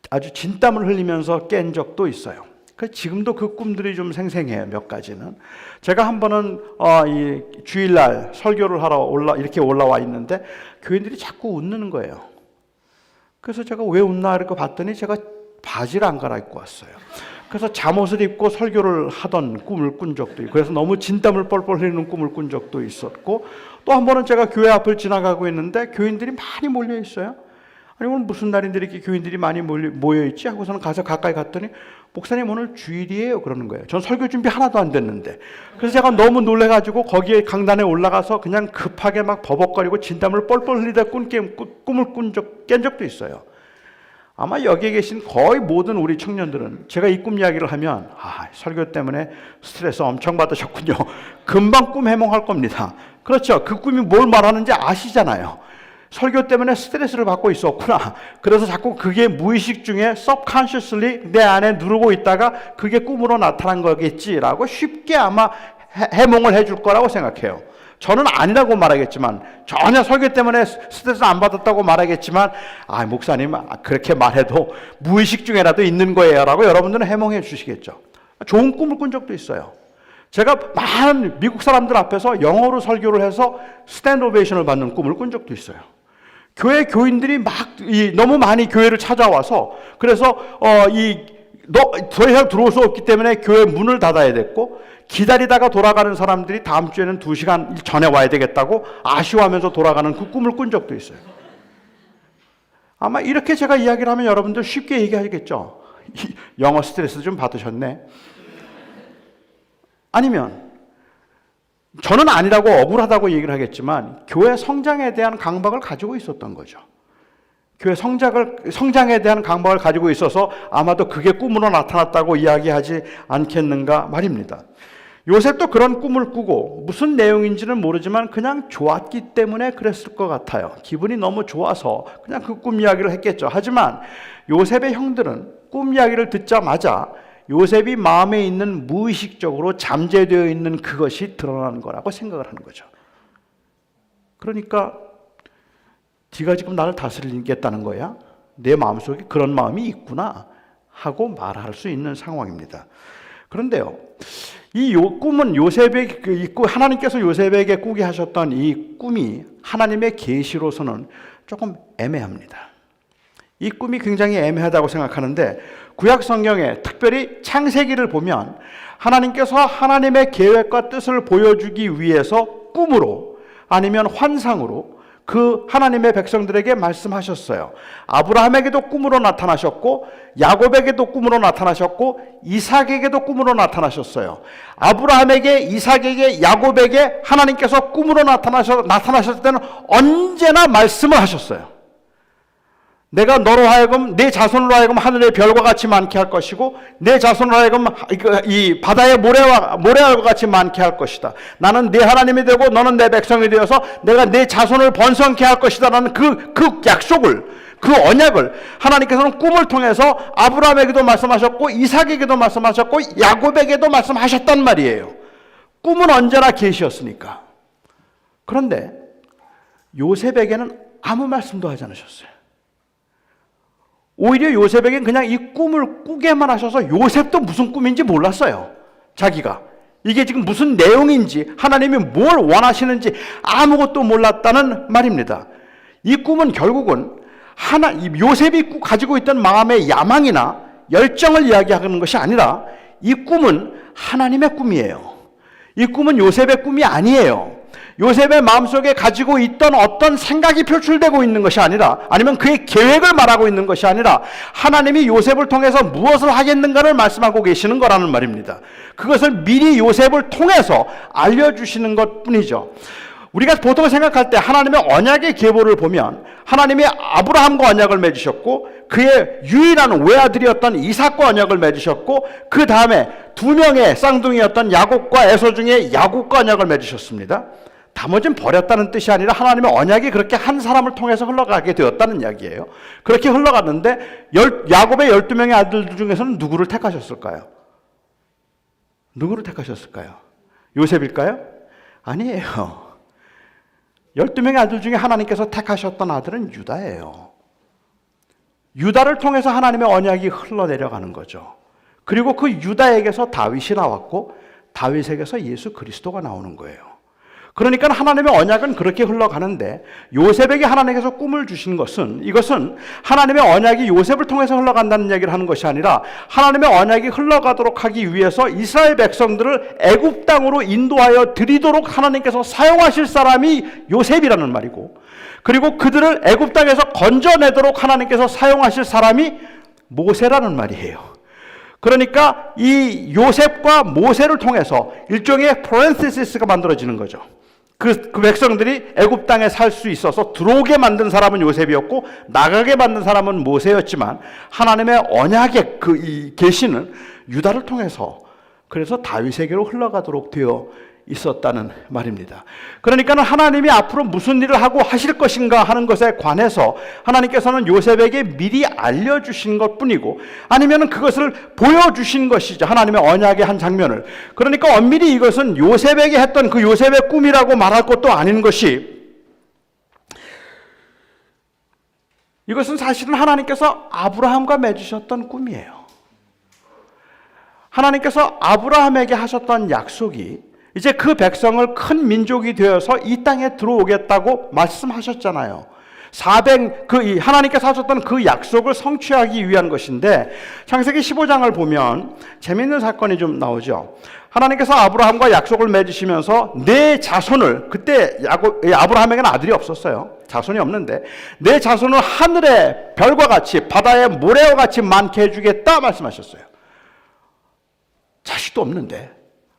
아주 진땀을 흘리면서 깬 적도 있어요. 지금도 그 꿈들이 좀 생생해요. 몇 가지는. 제가 한 번은 이 주일날 설교를 하러 이렇게 올라와 있는데 교인들이 자꾸 웃는 거예요. 그래서 제가 왜 웃나 이렇게 봤더니 제가 바지를 안 갈아입고 왔어요. 그래서 잠옷을 입고 설교를 하던 꿈을 꾼 적도 있고, 그래서 너무 진땀을 뻘뻘 흘리는 꿈을 꾼 적도 있었고, 또 한 번은 제가 교회 앞을 지나가고 있는데 교인들이 많이 몰려 있어요. 아니 오늘 무슨 날인데 이렇게 교인들이 많이 모여 있지 하고서는 가서 가까이 갔더니 목사님 오늘 주일이에요 그러는 거예요. 전 설교 준비 하나도 안 됐는데. 그래서 제가 너무 놀래가지고 거기에 강단에 올라가서 그냥 급하게 막 버벅거리고 진땀을 뻘뻘 흘리다 꿈을 깬 적도 있어요. 아마 여기에 계신 거의 모든 우리 청년들은 제가 이 꿈 이야기를 하면 설교 때문에 스트레스 엄청 받으셨군요. 금방 꿈 해몽할 겁니다. 그렇죠. 그 꿈이 뭘 말하는지 아시잖아요. 설교 때문에 스트레스를 받고 있었구나. 그래서 자꾸 그게 무의식 중에 subconsciously 내 안에 누르고 있다가 그게 꿈으로 나타난 거겠지라고 쉽게 아마 해몽을 해줄 거라고 생각해요. 저는 아니라고 말하겠지만, 전혀 설교 때문에 스트레스 안 받았다고 말하겠지만, 목사님 그렇게 말해도 무의식 중에라도 있는 거예요 라고 여러분들은 해몽해 주시겠죠. 좋은 꿈을 꾼 적도 있어요. 제가 많은 미국 사람들 앞에서 영어로 설교를 해서 스탠드 오베이션을 받는 꿈을 꾼 적도 있어요. 교회 교인들이 너무 많이 교회를 찾아와서, 그래서 더 이상 들어올 수 없기 때문에 교회 문을 닫아야 됐고, 기다리다가 돌아가는 사람들이 다음 주에는 2시간 전에 와야 되겠다고 아쉬워하면서 돌아가는 그 꿈을 꾼 적도 있어요. 아마 이렇게 제가 이야기를 하면 여러분들 쉽게 얘기하겠죠. 영어 스트레스 좀 받으셨네. 아니면 저는 아니라고 억울하다고 얘기를 하겠지만 교회 성장에 대한 강박을 가지고 있었던 거죠. 교회 성장에 대한 강박을 가지고 있어서 아마도 그게 꿈으로 나타났다고 이야기하지 않겠는가 말입니다. 요셉도 그런 꿈을 꾸고 무슨 내용인지는 모르지만 그냥 좋았기 때문에 그랬을 것 같아요. 기분이 너무 좋아서 그냥 그 꿈 이야기를 했겠죠. 하지만 요셉의 형들은 꿈 이야기를 듣자마자 요셉이 마음에 있는 무의식적으로 잠재되어 있는 그것이 드러나는 거라고 생각을 하는 거죠. 그러니까 네가 지금 나를 다스리겠다는 거야? 내 마음속에 그런 마음이 있구나 하고 말할 수 있는 상황입니다. 그런데요, 이 꿈은 하나님께서 요셉에게 꾸게 하셨던 이 꿈이 하나님의 계시로서는 조금 애매합니다. 이 꿈이 굉장히 애매하다고 생각하는데 구약 성경에 특별히 창세기를 보면 하나님께서 하나님의 계획과 뜻을 보여주기 위해서 꿈으로 아니면 환상으로 그 하나님의 백성들에게 말씀하셨어요. 아브라함에게도 꿈으로 나타나셨고 야곱에게도 꿈으로 나타나셨고 이삭에게도 꿈으로 나타나셨어요. 아브라함에게, 이삭에게, 야곱에게 하나님께서 꿈으로 나타나셨을 때는 언제나 말씀을 하셨어요. 내가 너로 하여금 내 자손으로 하여금 하늘의 별과 같이 많게 할 것이고 내 자손으로 하여금 이 바다의 모래알과 같이 많게 할 것이다. 나는 네 하나님이 되고 너는 내 백성이 되어서 내가 내 자손을 번성케 할 것이다 라는 그 약속을, 그 언약을 하나님께서는 꿈을 통해서 아브라함에게도 말씀하셨고 이삭에게도 말씀하셨고 야곱에게도 말씀하셨단 말이에요. 꿈은 언제나 계시였으니까. 그런데 요셉에게는 아무 말씀도 하지 않으셨어요. 오히려 요셉에게는 그냥 이 꿈을 꾸게만 하셔서 요셉도 무슨 꿈인지 몰랐어요. 자기가 이게 지금 무슨 내용인지 하나님이 뭘 원하시는지 아무것도 몰랐다는 말입니다. 이 꿈은 결국은 요셉이 가지고 있던 마음의 야망이나 열정을 이야기하는 것이 아니라 이 꿈은 하나님의 꿈이에요. 이 꿈은 요셉의 꿈이 아니에요. 요셉의 마음속에 가지고 있던 어떤 생각이 표출되고 있는 것이 아니라, 아니면 그의 계획을 말하고 있는 것이 아니라 하나님이 요셉을 통해서 무엇을 하겠는가를 말씀하고 계시는 거라는 말입니다. 그것을 미리 요셉을 통해서 알려주시는 것뿐이죠. 우리가 보통 생각할 때 하나님의 언약의 계보를 보면 하나님이 아브라함과 언약을 맺으셨고 그의 유일한 외아들이었던 이삭과 언약을 맺으셨고 그 다음에 두 명의 쌍둥이였던 야곱과 에서 중에 야곱과 언약을 맺으셨습니다. 나머지는 버렸다는 뜻이 아니라 하나님의 언약이 그렇게 한 사람을 통해서 흘러가게 되었다는 이야기예요. 그렇게 흘러갔는데 야곱의 12명의 아들들 중에서는 누구를 택하셨을까요? 누구를 택하셨을까요? 요셉일까요? 아니에요. 12명의 아들 중에 하나님께서 택하셨던 아들은 유다예요. 유다를 통해서 하나님의 언약이 흘러내려가는 거죠. 그리고 그 유다에게서 다윗이 나왔고 다윗에게서 예수 그리스도가 나오는 거예요. 그러니까 하나님의 언약은 그렇게 흘러가는데 요셉에게 하나님께서 꿈을 주신 것은, 이것은 하나님의 언약이 요셉을 통해서 흘러간다는 얘기를 하는 것이 아니라 하나님의 언약이 흘러가도록 하기 위해서 이스라엘 백성들을 애굽 땅으로 인도하여 드리도록 하나님께서 사용하실 사람이 요셉이라는 말이고, 그리고 그들을 애굽 땅에서 건져내도록 하나님께서 사용하실 사람이 모세라는 말이에요. 그러니까 이 요셉과 모세를 통해서 일종의 프랜시스가 만들어지는 거죠. 그 백성들이 애굽 땅에 살 수 있어서 들어오게 만든 사람은 요셉이었고 나가게 만든 사람은 모세였지만 하나님의 언약의 이 계시는 유다를 통해서, 그래서 다윗에게로 흘러가도록 되어 있었다는 말입니다. 그러니까 하나님이 앞으로 무슨 일을 하고 하실 것인가 하는 것에 관해서 하나님께서는 요셉에게 미리 알려주신 것뿐이고, 아니면 그것을 보여주신 것이죠. 하나님의 언약의 한 장면을. 그러니까 엄밀히 이것은 요셉에게 했던 그 요셉의 꿈이라고 말할 것도 아닌 것이, 이것은 사실은 하나님께서 아브라함과 맺으셨던 꿈이에요. 하나님께서 아브라함에게 하셨던 약속이 이제 그 백성을 큰 민족이 되어서 이 땅에 들어오겠다고 말씀하셨잖아요. 하나님께서 하셨던 그 약속을 성취하기 위한 것인데, 창세기 15장을 보면 재미있는 사건이 좀 나오죠. 하나님께서 아브라함과 약속을 맺으시면서 내 자손을, 그때 아브라함에게는 아들이 없었어요. 자손이 없는데, 내 자손을 하늘의 별과 같이 바다의 모래와 같이 많게 해주겠다 말씀하셨어요. 자식도 없는데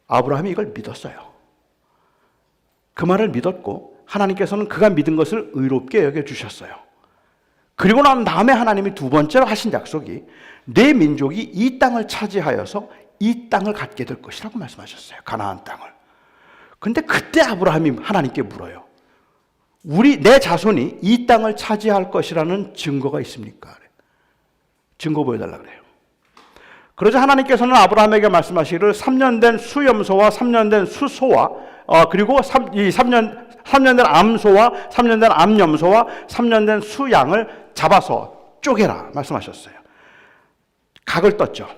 아브라함이 이걸 믿었어요. 그 말을 믿었고 하나님께서는 그가 믿은 것을 의롭게 여겨주셨어요. 그리고 난 다음에 하나님이 두 번째로 하신 약속이 내 민족이 이 땅을 차지하여서 이 땅을 갖게 될 것이라고 말씀하셨어요. 가나안 땅을. 근데 그때 아브라함이 하나님께 물어요. 내 자손이 이 땅을 차지할 것이라는 증거가 있습니까? 증거 보여달라 그래요. 그러자 하나님께서는 아브라함에게 말씀하시기를 3년 된 수염소와 3년 된 수소와 그리고 3년 된 암소와 3년 된 암염소와 3년 된 수양을 잡아서 쪼개라 말씀하셨어요. 각을 떴죠.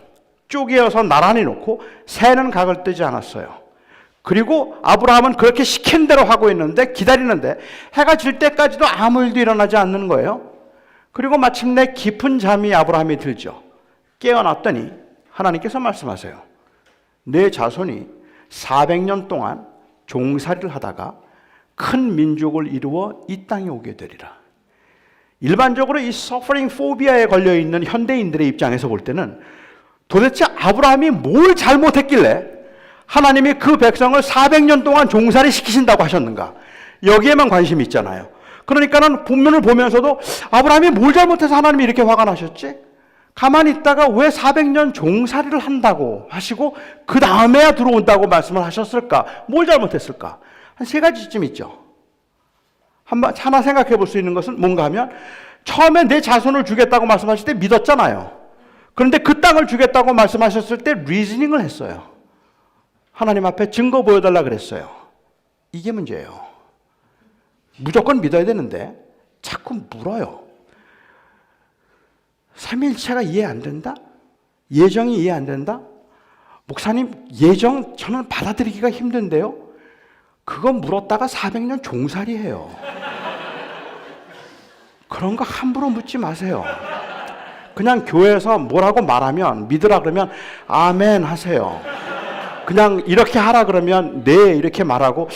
쪼개어서 나란히 놓고 새는 각을 뜨지 않았어요. 그리고 아브라함은 그렇게 시킨 대로 하고 있는데 기다리는데 해가 질 때까지도 아무 일도 일어나지 않는 거예요. 그리고 마침내 깊은 잠이 아브라함이 들죠. 깨어났더니 하나님께서 말씀하세요. 내 자손이 400년 동안 종살이를 하다가 큰 민족을 이루어 이 땅에 오게 되리라. 일반적으로 이 서퍼링 포비아에 걸려있는 현대인들의 입장에서 볼 때는 도대체 아브라함이 뭘 잘못했길래 하나님이 그 백성을 400년 동안 종살이 시키신다고 하셨는가? 여기에만 관심이 있잖아요. 그러니까는 본문을 보면서도 아브라함이 뭘 잘못해서 하나님이 이렇게 화가 나셨지? 가만히 있다가 왜 400년 종살이를 한다고 하시고 그 다음에야 들어온다고 말씀을 하셨을까? 뭘 잘못했을까? 한 세 가지쯤 있죠. 하나 생각해 볼 수 있는 것은 뭔가 하면 처음에 내 자손을 주겠다고 말씀하실 때 믿었잖아요. 그런데 그 땅을 주겠다고 말씀하셨을 때 리즈닝을 했어요. 하나님 앞에 증거 보여달라 그랬어요. 이게 문제예요. 무조건 믿어야 되는데 자꾸 물어요. 삼위일체가 이해 안 된다? 예정이 이해 안 된다? 목사님, 예정 저는 받아들이기가 힘든데요? 그건 물었다가 400년 종살이해요. 그런 거 함부로 묻지 마세요. 그냥 교회에서 뭐라고 말하면 믿으라 그러면 아멘 하세요. 그냥 이렇게 하라 그러면 네 이렇게 말하고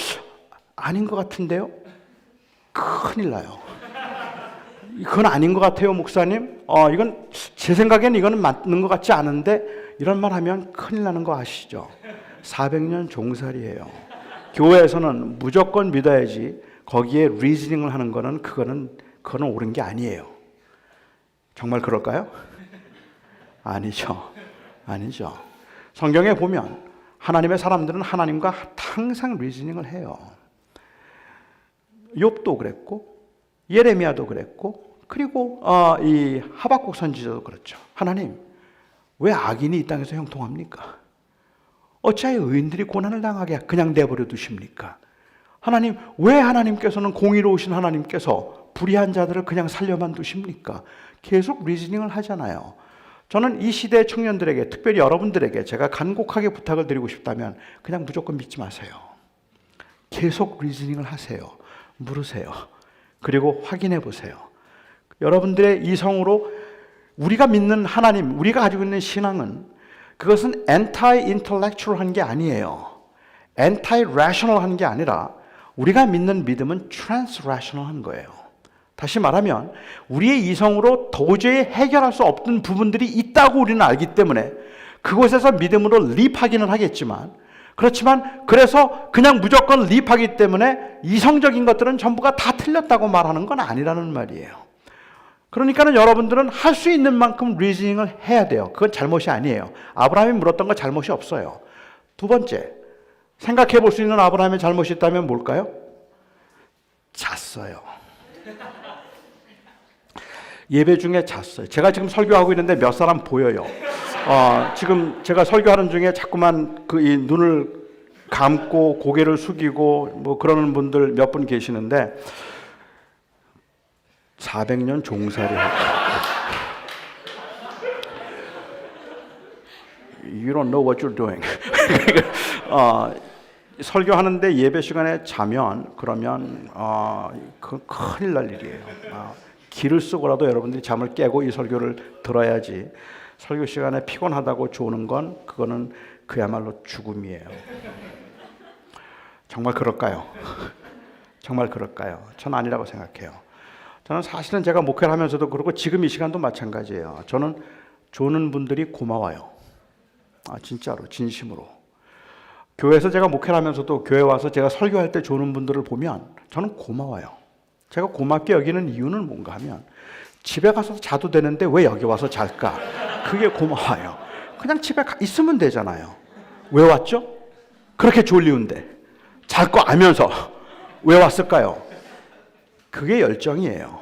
아닌 것 같은데요? 큰일 나요. 그건 아닌 것 같아요, 목사님. 이건 제 생각에는 이거는 맞는 것 같지 않은데 이런 말 하면 큰일 나는 거 아시죠? 400년 종살이에요. 교회에서는 무조건 믿어야지 거기에 리즈닝을 하는 거는 그거는 옳은 게 아니에요. 정말 그럴까요? 아니죠. 아니죠. 성경에 보면 하나님의 사람들은 하나님과 항상 리즈닝을 해요. 욥도 그랬고 예레미야도 그랬고 그리고 이 하박국 선지자도 그렇죠. 하나님, 왜 악인이 이 땅에서 형통합니까? 어찌하여 의인들이 고난을 당하게 그냥 내버려 두십니까? 하나님, 왜 하나님께서는 공의로우신 하나님께서 불의한 자들을 그냥 살려만 두십니까? 계속 리즈닝을 하잖아요. 저는 이 시대의 청년들에게, 특별히 여러분들에게 제가 간곡하게 부탁을 드리고 싶다면 그냥 무조건 믿지 마세요. 계속 리즈닝을 하세요. 물으세요. 그리고 확인해 보세요. 여러분들의 이성으로 우리가 믿는 하나님, 우리가 가지고 있는 신앙은 그것은 anti-intellectual한 게 아니에요. anti-rational한 게 아니라 우리가 믿는 믿음은 trans-rational한 거예요. 다시 말하면 우리의 이성으로 도저히 해결할 수 없는 부분들이 있다고 우리는 알기 때문에 그곳에서 믿음으로 립하기는 하겠지만 그래서 그냥 무조건 립하기 때문에 이성적인 것들은 전부가 다 틀렸다고 말하는 건 아니라는 말이에요. 그러니까는 여러분들은 할 수 있는 만큼 리즈닝을 해야 돼요. 그건 잘못이 아니에요. 아브라함이 물었던 건 잘못이 없어요. 두 번째, 생각해 볼 수 있는 아브라함의 잘못이 있다면 뭘까요? 잤어요. 예배 중에 잤어요. 제가 지금 설교하고 있는데 몇 사람 보여요. 지금 제가 설교하는 중에 자꾸만 이 눈을 감고 고개를 숙이고 뭐 그러는 분들 몇 분 계시는데 400년 종살이 You don't know what you're doing. 설교하는데 예배 시간에 자면 그러면 그 큰일 날 일이에요. 기를 쓰고라도 여러분들이 잠을 깨고 이 설교를 들어야지. 설교 시간에 피곤하다고 조는 건 그거는 그야말로 죽음이에요. 정말 그럴까요? 정말 그럴까요? 전 아니라고 생각해요. 저는 사실은 제가 목회를 하면서도 그렇고 지금 이 시간도 마찬가지예요. 저는 조는 분들이 고마워요. 진짜로 진심으로. 교회에서 제가 목회를 하면서도 교회 와서 제가 설교할 때 조는 분들을 보면 저는 고마워요. 제가 고맙게 여기는 이유는 뭔가 하면 집에 가서 자도 되는데 왜 여기 와서 잘까? 그게 고마워요. 그냥 집에 있으면 되잖아요. 왜 왔죠? 그렇게 졸리운데 잘 거 알면서 왜 왔을까요? 그게 열정이에요.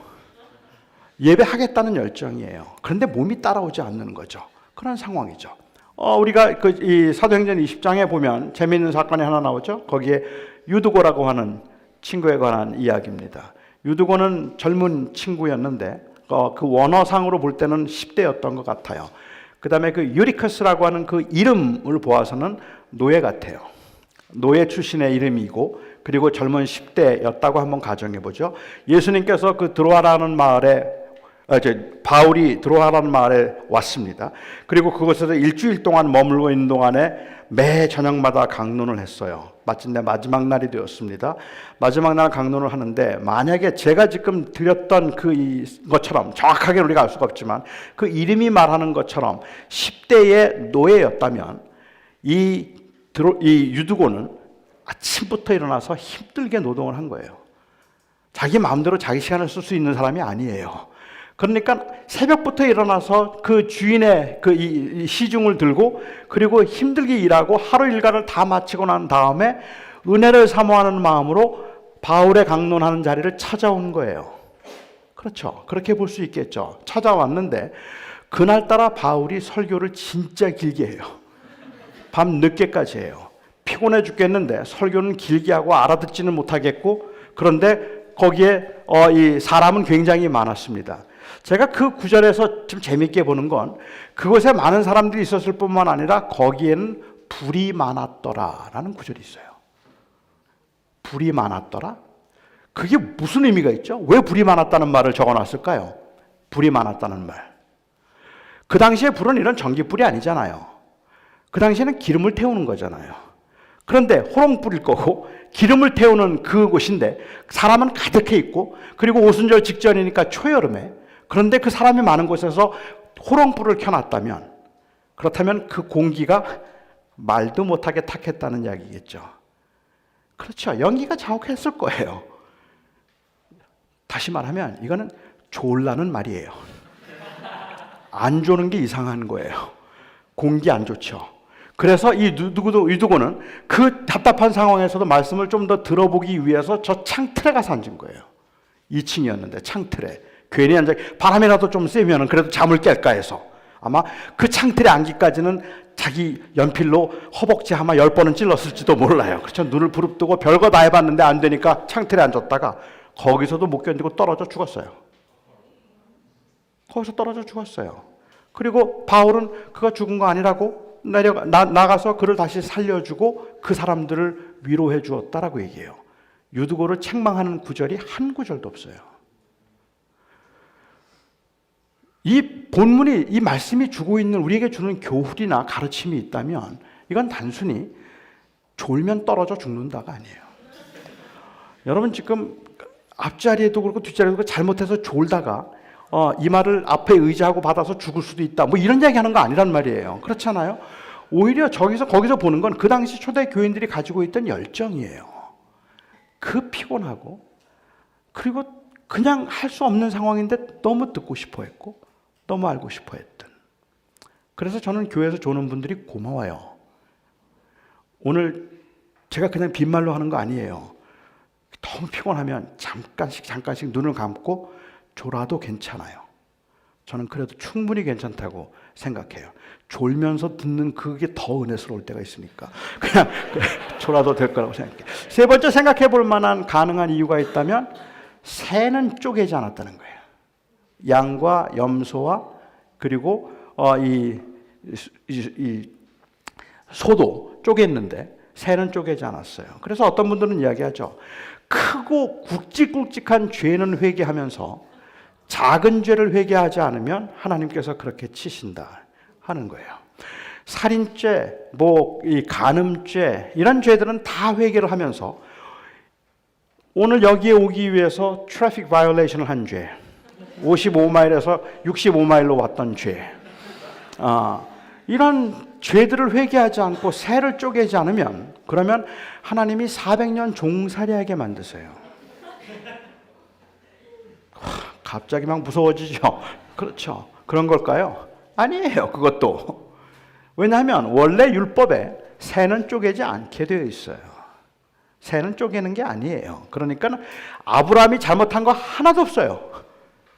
예배하겠다는 열정이에요. 그런데 몸이 따라오지 않는 거죠. 그런 상황이죠. 우리가 이 사도행전 20장에 보면 재미있는 사건이 하나 나오죠. 거기에 유두고라고 하는 친구에 관한 이야기입니다. 유두고는 젊은 친구였는데 그 원어상으로 볼 때는 10대였던 것 같아요. 그 다음에 그 유리커스라고 하는 그 이름을 보아서는 노예 같아요. 노예 출신의 이름이고 그리고 젊은 10대였다고 한번 가정해 보죠. 예수님께서 그 드로아라는 마을에 바울이 드로아라는 마을에 왔습니다. 그리고 그곳에서 일주일 동안 머물고 있는 동안에 매 저녁마다 강론을 했어요. 마침내 마지막 날이 되었습니다. 마지막 날 강론을 하는데 만약에 제가 지금 드렸던 것처럼 정확하게 우리가 알 수가 없지만 그 이름이 말하는 것처럼 10대의 노예였다면 이 유두고는 아침부터 일어나서 힘들게 노동을 한 거예요. 자기 마음대로 자기 시간을 쓸 수 있는 사람이 아니에요. 그러니까 새벽부터 일어나서 그 주인의 이 시중을 들고 그리고 힘들게 일하고 하루 일과를 다 마치고 난 다음에 은혜를 사모하는 마음으로 바울의 강론하는 자리를 찾아온 거예요. 그렇죠. 그렇게 볼 수 있겠죠. 찾아왔는데 그날따라 바울이 설교를 진짜 길게 해요. 밤 늦게까지 해요. 피곤해 죽겠는데 설교는 길게 하고 알아듣지는 못하겠고 그런데 거기에 이 사람은 굉장히 많았습니다. 제가 그 구절에서 좀 재밌게 보는 건 그곳에 많은 사람들이 있었을 뿐만 아니라 거기에는 불이 많았더라라는 구절이 있어요. 불이 많았더라? 그게 무슨 의미가 있죠? 왜 불이 많았다는 말을 적어놨을까요? 불이 많았다는 말. 그 당시에 불은 이런 전기불이 아니잖아요. 그 당시에는 기름을 태우는 거잖아요. 그런데 호롱불일 거고 기름을 태우는 그곳인데 사람은 가득해 있고 그리고 오순절 직전이니까 초여름에 그런데 그 사람이 많은 곳에서 호롱불을 켜놨다면 그렇다면 그 공기가 말도 못하게 탁했다는 이야기겠죠. 그렇죠. 연기가 자욱했을 거예요. 다시 말하면 이거는 졸라는 말이에요. 안 조는 게 이상한 거예요. 공기 안 좋죠. 그래서 이 유두고는 그 답답한 상황에서도 말씀을 좀 더 들어보기 위해서 저 창틀에 가서 앉은 거예요. 2층이었는데 창틀에. 괜히 앉아 바람이라도 좀 쐬면 그래도 잠을 깰까 해서 아마 그 창틀에 앉기까지는 자기 연필로 허벅지 아마 10번은 찔렀을지도 몰라요. 그렇죠. 눈을 부릅뜨고 별거 다 해봤는데 안 되니까 창틀에 앉았다가 거기서도 못 견디고 떨어져 죽었어요. 거기서 떨어져 죽었어요. 그리고 바울은 그가 죽은 거 아니라고 나가서 그를 다시 살려주고 그 사람들을 위로해 주었다라고 얘기해요. 유두고를 책망하는 구절이 한 구절도 없어요. 이 본문이 이 말씀이 주고 있는 우리에게 주는 교훈이나 가르침이 있다면 이건 단순히 졸면 떨어져 죽는다가 아니에요. 여러분 지금 앞자리에도 그렇고 뒷자리에도 그렇고 잘못해서 졸다가 이마를 앞에 의자하고 받아서 죽을 수도 있다. 뭐 이런 이야기 하는 거 아니란 말이에요. 그렇잖아요. 오히려 거기서 보는 건 그 당시 초대 교인들이 가지고 있던 열정이에요. 그 피곤하고 그리고 그냥 할 수 없는 상황인데 너무 듣고 싶어 했고 너무 알고 싶어 했던. 그래서 저는 교회에서 조는 분들이 고마워요. 오늘 제가 그냥 빈말로 하는 거 아니에요. 너무 피곤하면 잠깐씩 눈을 감고 졸아도 괜찮아요. 저는 그래도 충분히 괜찮다고 생각해요. 졸면서 듣는 그게 더 은혜스러울 때가 있으니까 그냥 졸아도 될 거라고 생각해요. 세 번째 생각해 볼 만한 가능한 이유가 있다면 새는 쪼개지 않았다는 거예요. 양과 염소와 그리고 이 소도 쪼갰는데 새는 쪼개지 않았어요. 그래서 어떤 분들은 이야기하죠. 크고 굵직굵직한 죄는 회개하면서 작은 죄를 회개하지 않으면 하나님께서 그렇게 치신다 하는 거예요. 살인죄, 이 간음죄 이런 죄들은 다 회개를 하면서 오늘 여기에 오기 위해서 트래픽 바이올레이션을 한 죄, 55마일에서 65마일로 왔던 죄, 이런 죄들을 회개하지 않고 새를 쪼개지 않으면 그러면 하나님이 400년 종살이하게 만드세요. 갑자기 막 무서워지죠. 그렇죠. 그런 걸까요? 아니에요. 그것도. 왜냐하면 원래 율법에 새는 쪼개지 않게 되어 있어요. 새는 쪼개는 게 아니에요. 그러니까 아브라함이 잘못한 거 하나도 없어요.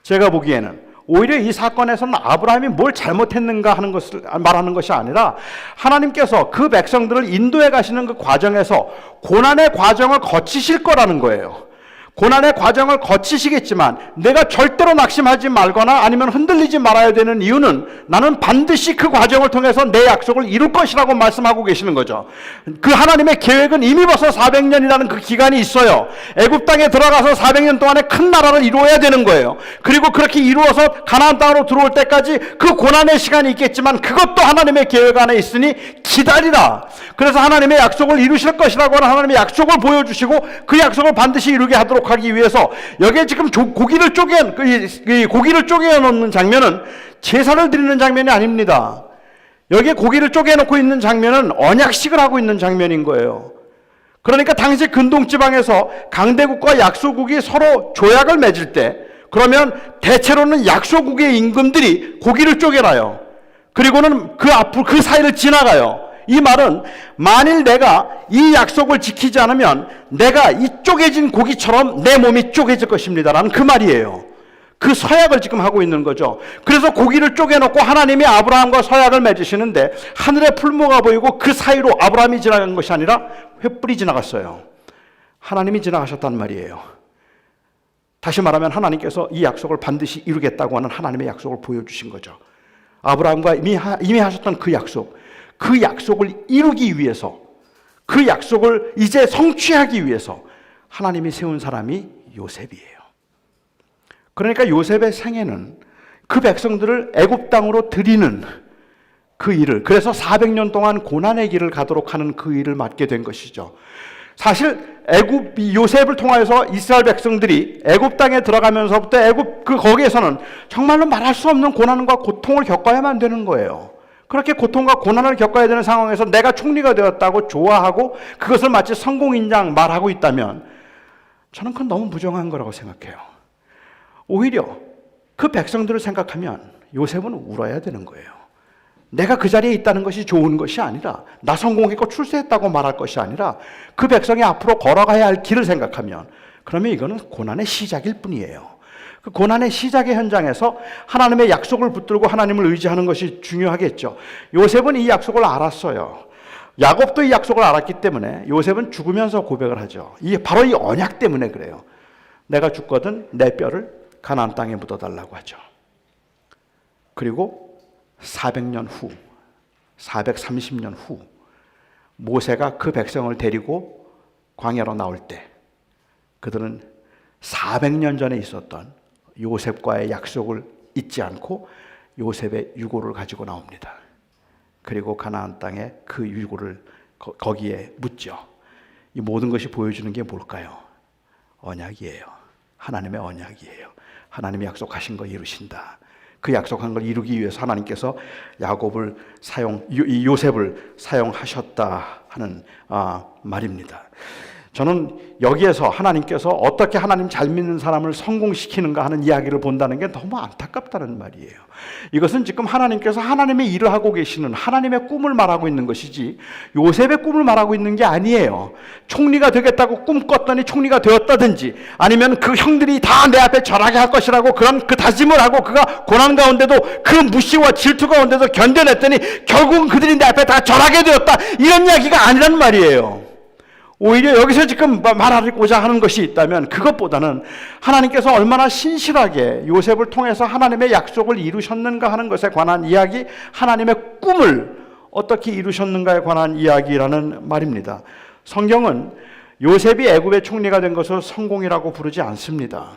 제가 보기에는 오히려 이 사건에서는 아브라함이 뭘 잘못했는가 하는 것을 말하는 것이 아니라 하나님께서 그 백성들을 인도해 가시는 그 과정에서 고난의 과정을 거치실 거라는 거예요. 고난의 과정을 거치시겠지만 내가 절대로 낙심하지 말거나 아니면 흔들리지 말아야 되는 이유는 나는 반드시 그 과정을 통해서 내 약속을 이룰 것이라고 말씀하고 계시는 거죠. 그 하나님의 계획은 이미 벌써 400년이라는 그 기간이 있어요. 애굽 땅에 들어가서 400년 동안에 큰 나라를 이루어야 되는 거예요. 그리고 그렇게 이루어서 가나안 땅으로 들어올 때까지 그 고난의 시간이 있겠지만 그것도 하나님의 계획 안에 있으니 기다리라. 그래서 하나님의 약속을 이루실 것이라고 하는 하나님의 약속을 보여주시고 그 약속을 반드시 이루게 하도록 하기 위해서 여기에 지금 고기를 쪼개 놓는 장면은 제사를 드리는 장면이 아닙니다. 여기에 고기를 쪼개 놓고 있는 장면은 언약식을 하고 있는 장면인 거예요. 그러니까 당시 근동지방에서 강대국과 약소국이 서로 조약을 맺을 때 그러면 대체로는 약소국의 임금들이 고기를 쪼개놔요. 그리고는 그 사이를 지나가요. 이 말은 만일 내가 이 약속을 지키지 않으면 내가 이 쪼개진 고기처럼 내 몸이 쪼개질 것입니다라는 그 말이에요. 그 서약을 지금 하고 있는 거죠. 그래서 고기를 쪼개놓고 하나님이 아브라함과 서약을 맺으시는데 하늘에 풀무가 보이고 그 사이로 아브라함이 지나간 것이 아니라 횃불이 지나갔어요. 하나님이 지나가셨단 말이에요. 다시 말하면 하나님께서 이 약속을 반드시 이루겠다고 하는 하나님의 약속을 보여주신 거죠. 아브라함과 이미 하셨던 그 약속을 이루기 위해서, 그 약속을 이제 성취하기 위해서 하나님이 세운 사람이 요셉이에요. 그러니까 요셉의 생애는 그 백성들을 애굽 땅으로 들이는 그 일을, 그래서 400년 동안 고난의 길을 가도록 하는 그 일을 맡게 된 것이죠. 사실 요셉을 통하여서 이스라엘 백성들이 애굽 땅에 들어가면서부터 거기에서는 정말로 말할 수 없는 고난과 고통을 겪어야만 되는 거예요. 그렇게 고통과 고난을 겪어야 되는 상황에서 내가 총리가 되었다고 좋아하고 그것을 마치 성공인장 말하고 있다면 저는 그건 너무 부정한 거라고 생각해요. 오히려 그 백성들을 생각하면 요셉은 울어야 되는 거예요. 내가 그 자리에 있다는 것이 좋은 것이 아니라, 나 성공했고 출세했다고 말할 것이 아니라 그 백성이 앞으로 걸어가야 할 길을 생각하면 그러면 이거는 고난의 시작일 뿐이에요. 그 고난의 시작의 현장에서 하나님의 약속을 붙들고 하나님을 의지하는 것이 중요하겠죠. 요셉은 이 약속을 알았어요. 야곱도 이 약속을 알았기 때문에 요셉은 죽으면서 고백을 하죠. 바로 이 언약 때문에 그래요. 내가 죽거든 내 뼈를 가나안 땅에 묻어달라고 하죠. 그리고 400년 후, 430년 후 모세가 그 백성을 데리고 광야로 나올 때 그들은 400년 전에 있었던 요셉과의 약속을 잊지 않고 요셉의 유고를 가지고 나옵니다. 그리고 가나안 땅에 그 유고를 거기에 묻죠. 이 모든 것이 보여주는 게 뭘까요? 언약이에요. 하나님의 언약이에요. 하나님이 약속하신 거 이루신다. 그 약속한 걸 이루기 위해서 하나님께서 요셉을 사용하셨다 하는 말입니다. 저는 여기에서 하나님께서 어떻게 하나님 잘 믿는 사람을 성공시키는가 하는 이야기를 본다는 게 너무 안타깝다는 말이에요. 이것은 지금 하나님께서 하나님의 일을 하고 계시는 하나님의 꿈을 말하고 있는 것이지 요셉의 꿈을 말하고 있는 게 아니에요. 총리가 되겠다고 꿈꿨더니 총리가 되었다든지 아니면 그 형들이 다 내 앞에 절하게 할 것이라고 그런 그 다짐을 하고 그가 고난 가운데도 그 무시와 질투 가운데도 견뎌냈더니 결국은 그들이 내 앞에 다 절하게 되었다, 이런 이야기가 아니란 말이에요. 오히려 여기서 지금 말하고자 하는 것이 있다면 그것보다는 하나님께서 얼마나 신실하게 요셉을 통해서 하나님의 약속을 이루셨는가 하는 것에 관한 이야기, 하나님의 꿈을 어떻게 이루셨는가에 관한 이야기라는 말입니다. 성경은 요셉이 애굽의 총리가 된 것을 성공이라고 부르지 않습니다.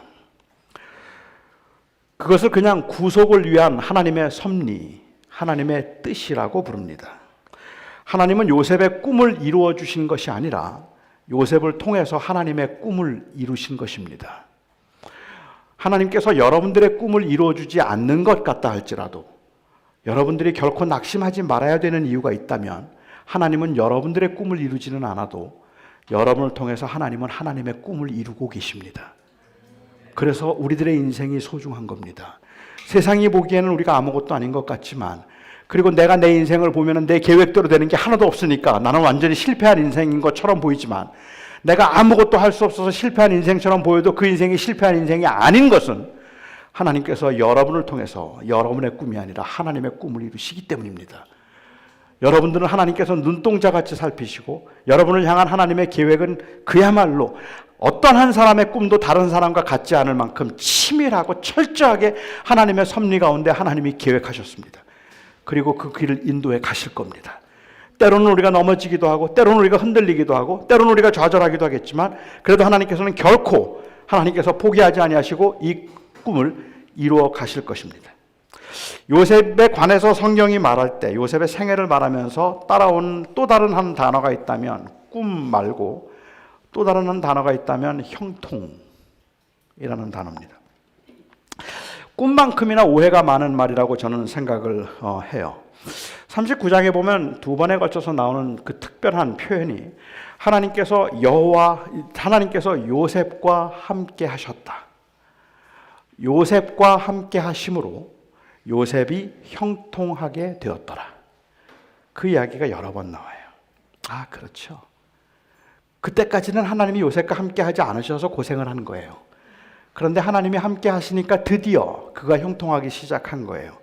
그것을 그냥 구속을 위한 하나님의 섭리, 하나님의 뜻이라고 부릅니다. 하나님은 요셉의 꿈을 이루어 주신 것이 아니라 요셉을 통해서 하나님의 꿈을 이루신 것입니다. 하나님께서 여러분들의 꿈을 이루어 주지 않는 것 같다 할지라도 여러분들이 결코 낙심하지 말아야 되는 이유가 있다면 하나님은 여러분들의 꿈을 이루지는 않아도 여러분을 통해서 하나님은 하나님의 꿈을 이루고 계십니다. 그래서 우리들의 인생이 소중한 겁니다. 세상이 보기에는 우리가 아무것도 아닌 것 같지만, 그리고 내가 내 인생을 보면 내 계획대로 되는 게 하나도 없으니까 나는 완전히 실패한 인생인 것처럼 보이지만, 내가 아무것도 할 수 없어서 실패한 인생처럼 보여도 그 인생이 실패한 인생이 아닌 것은 하나님께서 여러분을 통해서 여러분의 꿈이 아니라 하나님의 꿈을 이루시기 때문입니다. 여러분들은 하나님께서 눈동자같이 살피시고 여러분을 향한 하나님의 계획은 그야말로 어떤 한 사람의 꿈도 다른 사람과 같지 않을 만큼 치밀하고 철저하게 하나님의 섭리 가운데 하나님이 계획하셨습니다. 그리고 그 길을 인도해 가실 겁니다. 때로는 우리가 넘어지기도 하고 때로는 우리가 흔들리기도 하고 때로는 우리가 좌절하기도 하겠지만, 그래도 하나님께서는 결코 하나님께서 포기하지 아니하시고 이 꿈을 이루어 가실 것입니다. 요셉에 관해서 성경이 말할 때 요셉의 생애를 말하면서 따라온 또 다른 한 단어가 있다면, 꿈 말고 또 다른 한 단어가 있다면 형통이라는 단어입니다. 꿈만큼이나 오해가 많은 말이라고 저는 생각을 해요. 39장에 보면 두 번에 걸쳐서 나오는 그 특별한 표현이 하나님께서 요셉과 함께 하셨다. 요셉과 함께 하심으로 요셉이 형통하게 되었더라. 그 이야기가 여러 번 나와요. 아, 그렇죠. 그때까지는 하나님이 요셉과 함께 하지 않으셔서 고생을 한 거예요. 그런데 하나님이 함께 하시니까 드디어 그가 형통하기 시작한 거예요.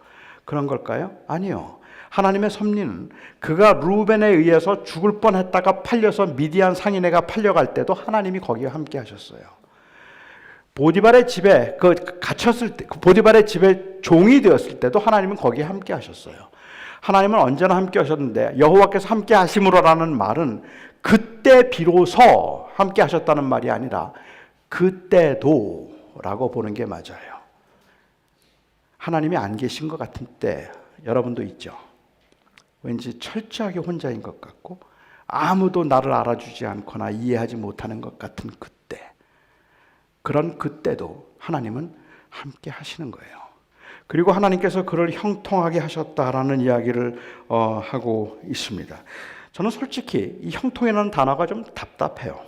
그런 걸까요? 아니요. 하나님의 섭리는 그가 루벤에 의해서 죽을 뻔했다가 팔려서 미디안 상인에가 팔려갈 때도 하나님이 거기에 함께 하셨어요. 보디발의 집에 갇혔을 때, 보디발의 집에 종이 되었을 때도 하나님은 거기에 함께 하셨어요. 하나님은 언제나 함께 하셨는데, 여호와께서 함께 하심으로라는 말은 그때 비로소 함께 하셨다는 말이 아니라 그때도 라고 보는 게 맞아요. 하나님이 안 계신 것 같은 때 여러분도 있죠. 왠지 철저하게 혼자인 것 같고 아무도 나를 알아주지 않거나 이해하지 못하는 것 같은 그때, 그런 그때도 하나님은 함께 하시는 거예요. 그리고 하나님께서 그를 형통하게 하셨다라는 이야기를 하고 있습니다. 저는 솔직히 이 형통이라는 단어가 좀 답답해요.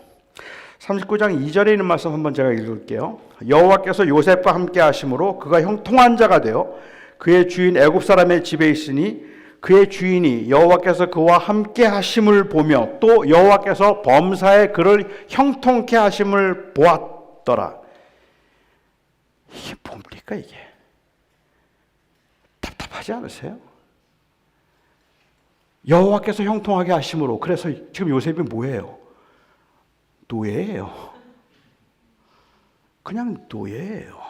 39장 2절에 있는 말씀 한번 제가 읽을게요. 여호와께서 요셉과 함께 하심으로 그가 형통한 자가 되어 그의 주인 애굽 사람의 집에 있으니 그의 주인이 여호와께서 그와 함께 하심을 보며 또 여호와께서 범사에 그를 형통케 하심을 보았더라. 이게 뭡니까 이게? 답답하지 않으세요? 여호와께서 형통하게 하심으로, 그래서 지금 요셉이 뭐예요? 노예예요. 그냥 노예예요.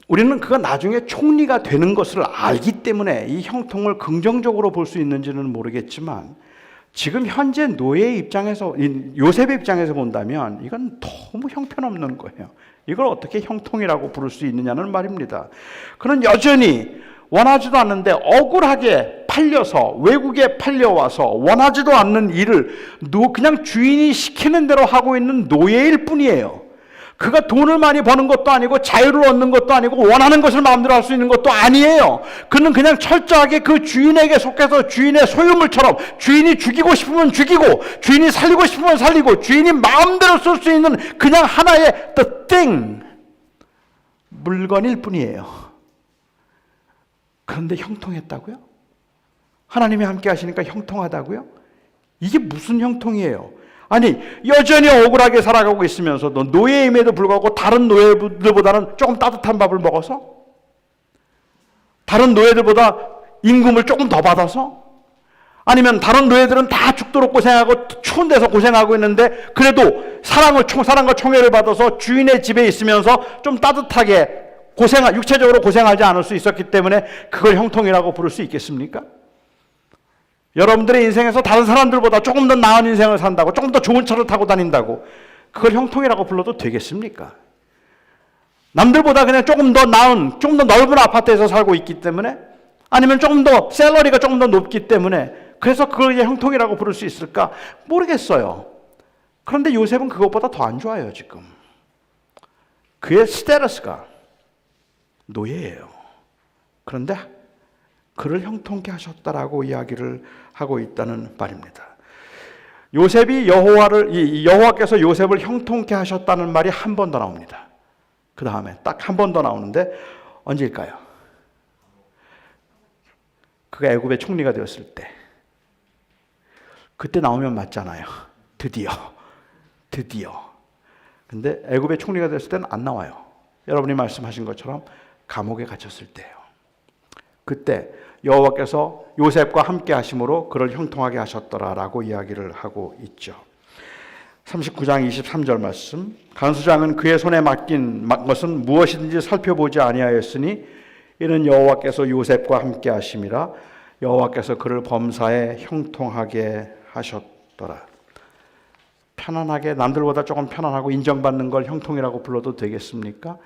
우리는 그가 나중에 총리가 되는 것을 알기 때문에 이 형통을 긍정적으로 볼 수 있는지는 모르겠지만, 지금 현재 노예의 입장에서, 요셉의 입장에서 본다면 이건 너무 형편없는 거예요. 이걸 어떻게 형통이라고 부를 수 있느냐는 말입니다. 그는 여전히 원하지도 않는데 억울하게 팔려서, 외국에 팔려와서 원하지도 않는 일을 그냥 주인이 시키는 대로 하고 있는 노예일 뿐이에요. 그가 돈을 많이 버는 것도 아니고 자유를 얻는 것도 아니고 원하는 것을 마음대로 할 수 있는 것도 아니에요. 그는 그냥 철저하게 그 주인에게 속해서 주인의 소유물처럼 주인이 죽이고 싶으면 죽이고 주인이 살리고 싶으면 살리고 주인이 마음대로 쓸 수 있는 그냥 하나의 the thing, 물건일 뿐이에요. 그런데 형통했다고요? 하나님이 함께 하시니까 형통하다고요? 이게 무슨 형통이에요? 아니, 여전히 억울하게 살아가고 있으면서도 노예임에도 불구하고 다른 노예들보다는 조금 따뜻한 밥을 먹어서, 다른 노예들보다 임금을 조금 더 받아서, 아니면 다른 노예들은 다 죽도록 고생하고 추운 데서 고생하고 있는데 그래도 사랑과 총애를 받아서 주인의 집에 있으면서 좀 따뜻하게 육체적으로 고생하지 않을 수 있었기 때문에 그걸 형통이라고 부를 수 있겠습니까? 여러분들의 인생에서 다른 사람들보다 조금 더 나은 인생을 산다고, 조금 더 좋은 차를 타고 다닌다고 그걸 형통이라고 불러도 되겠습니까? 남들보다 그냥 조금 더 나은, 좀 더 넓은 아파트에서 살고 있기 때문에, 아니면 조금 더 샐러리가 조금 더 높기 때문에 그래서 그걸 형통이라고 부를 수 있을까? 모르겠어요. 그런데 요셉은 그것보다 더 안 좋아요. 지금 그의 스테러스가 노예예요. 그런데 그를 형통케 하셨다라고 이야기를 하고 있다는 말입니다. 요셉이 여호와께서 요셉을 형통케 하셨다는 말이 한 번 더 나옵니다. 그 다음에 딱 한 번 더 나오는데 언제일까요? 그가 애굽의 총리가 되었을 때, 그때 나오면 맞잖아요. 드디어. 근데 애굽의 총리가 되었을 때는 안 나와요. 여러분이 말씀하신 것처럼 감옥에 갇혔을 때예요. 그때 여호와께서 요셉과 함께 하심으로 그를 형통하게 하셨더라라고 이야기를 하고 있죠. 39장 23절 말씀. 간수장은 그의 손에 맡긴 것은 무엇이든지 살펴보지 아니하였으니 이는 여호와께서 요셉과 함께 하심이라. 여호와께서 그를 범사에 형통하게 하셨더라. 편안하게, 남들보다 조금 편안하고 인정받는 걸 형통이라고 불러도 되겠습니까?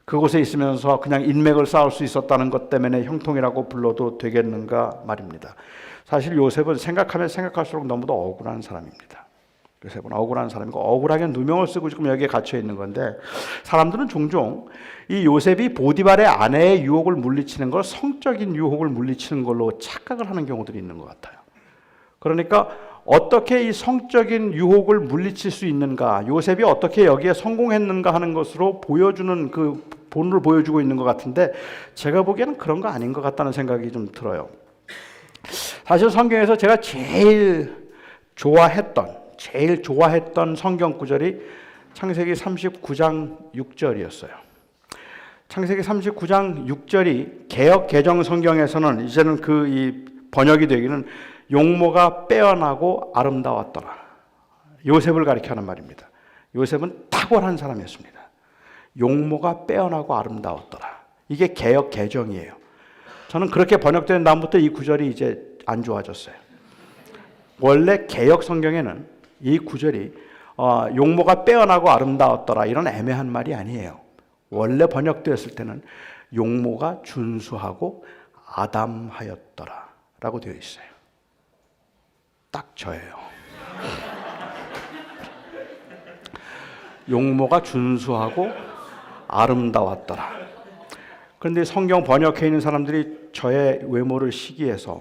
그곳에 있으면서 그냥 인맥을 쌓을 수 있었다는 것 때문에 형통이라고 불러도 되겠는가 말입니다. 사실 요셉은 생각하면 생각할수록 너무도 억울한 사람입니다. 요셉은 억울한 사람이고 억울하게 누명을 쓰고 지금 여기에 갇혀 있는 건데, 사람들은 종종 이 요셉이 보디발의 아내의 유혹을 물리치는 걸 성적인 유혹을 물리치는 걸로 착각을 하는 경우들이 있는 것 같아요. 그러니까 어떻게 이 성적인 유혹을 물리칠 수 있는가, 요셉이 어떻게 여기에 성공했는가 하는 것으로 보여주는 그 본을 보여주고 있는 것 같은데, 제가 보기에는 그런 거 아닌 것 같다는 생각이 좀 들어요. 사실 성경에서 제가 제일 좋아했던 성경 구절이 창세기 39장 6절이었어요. 창세기 39장 6절이 개역 개정 성경에서는 이제는 이 번역이 되기는 용모가 빼어나고 아름다웠더라. 요셉을 가리켜하는 말입니다. 요셉은 탁월한 사람이었습니다. 용모가 빼어나고 아름다웠더라. 이게 개역 개정이에요. 저는 그렇게 번역된 다음부터 이 구절이 이제 안 좋아졌어요. 원래 개역 성경에는 이 구절이 용모가 빼어나고 아름다웠더라 이런 애매한 말이 아니에요. 원래 번역되었을 때는 용모가 준수하고 아담하였더라 라고 되어 있어요. 딱 저예요. 용모가 준수하고 아름다웠더라. 그런데 성경 번역해 있는 사람들이 저의 외모를 시기해서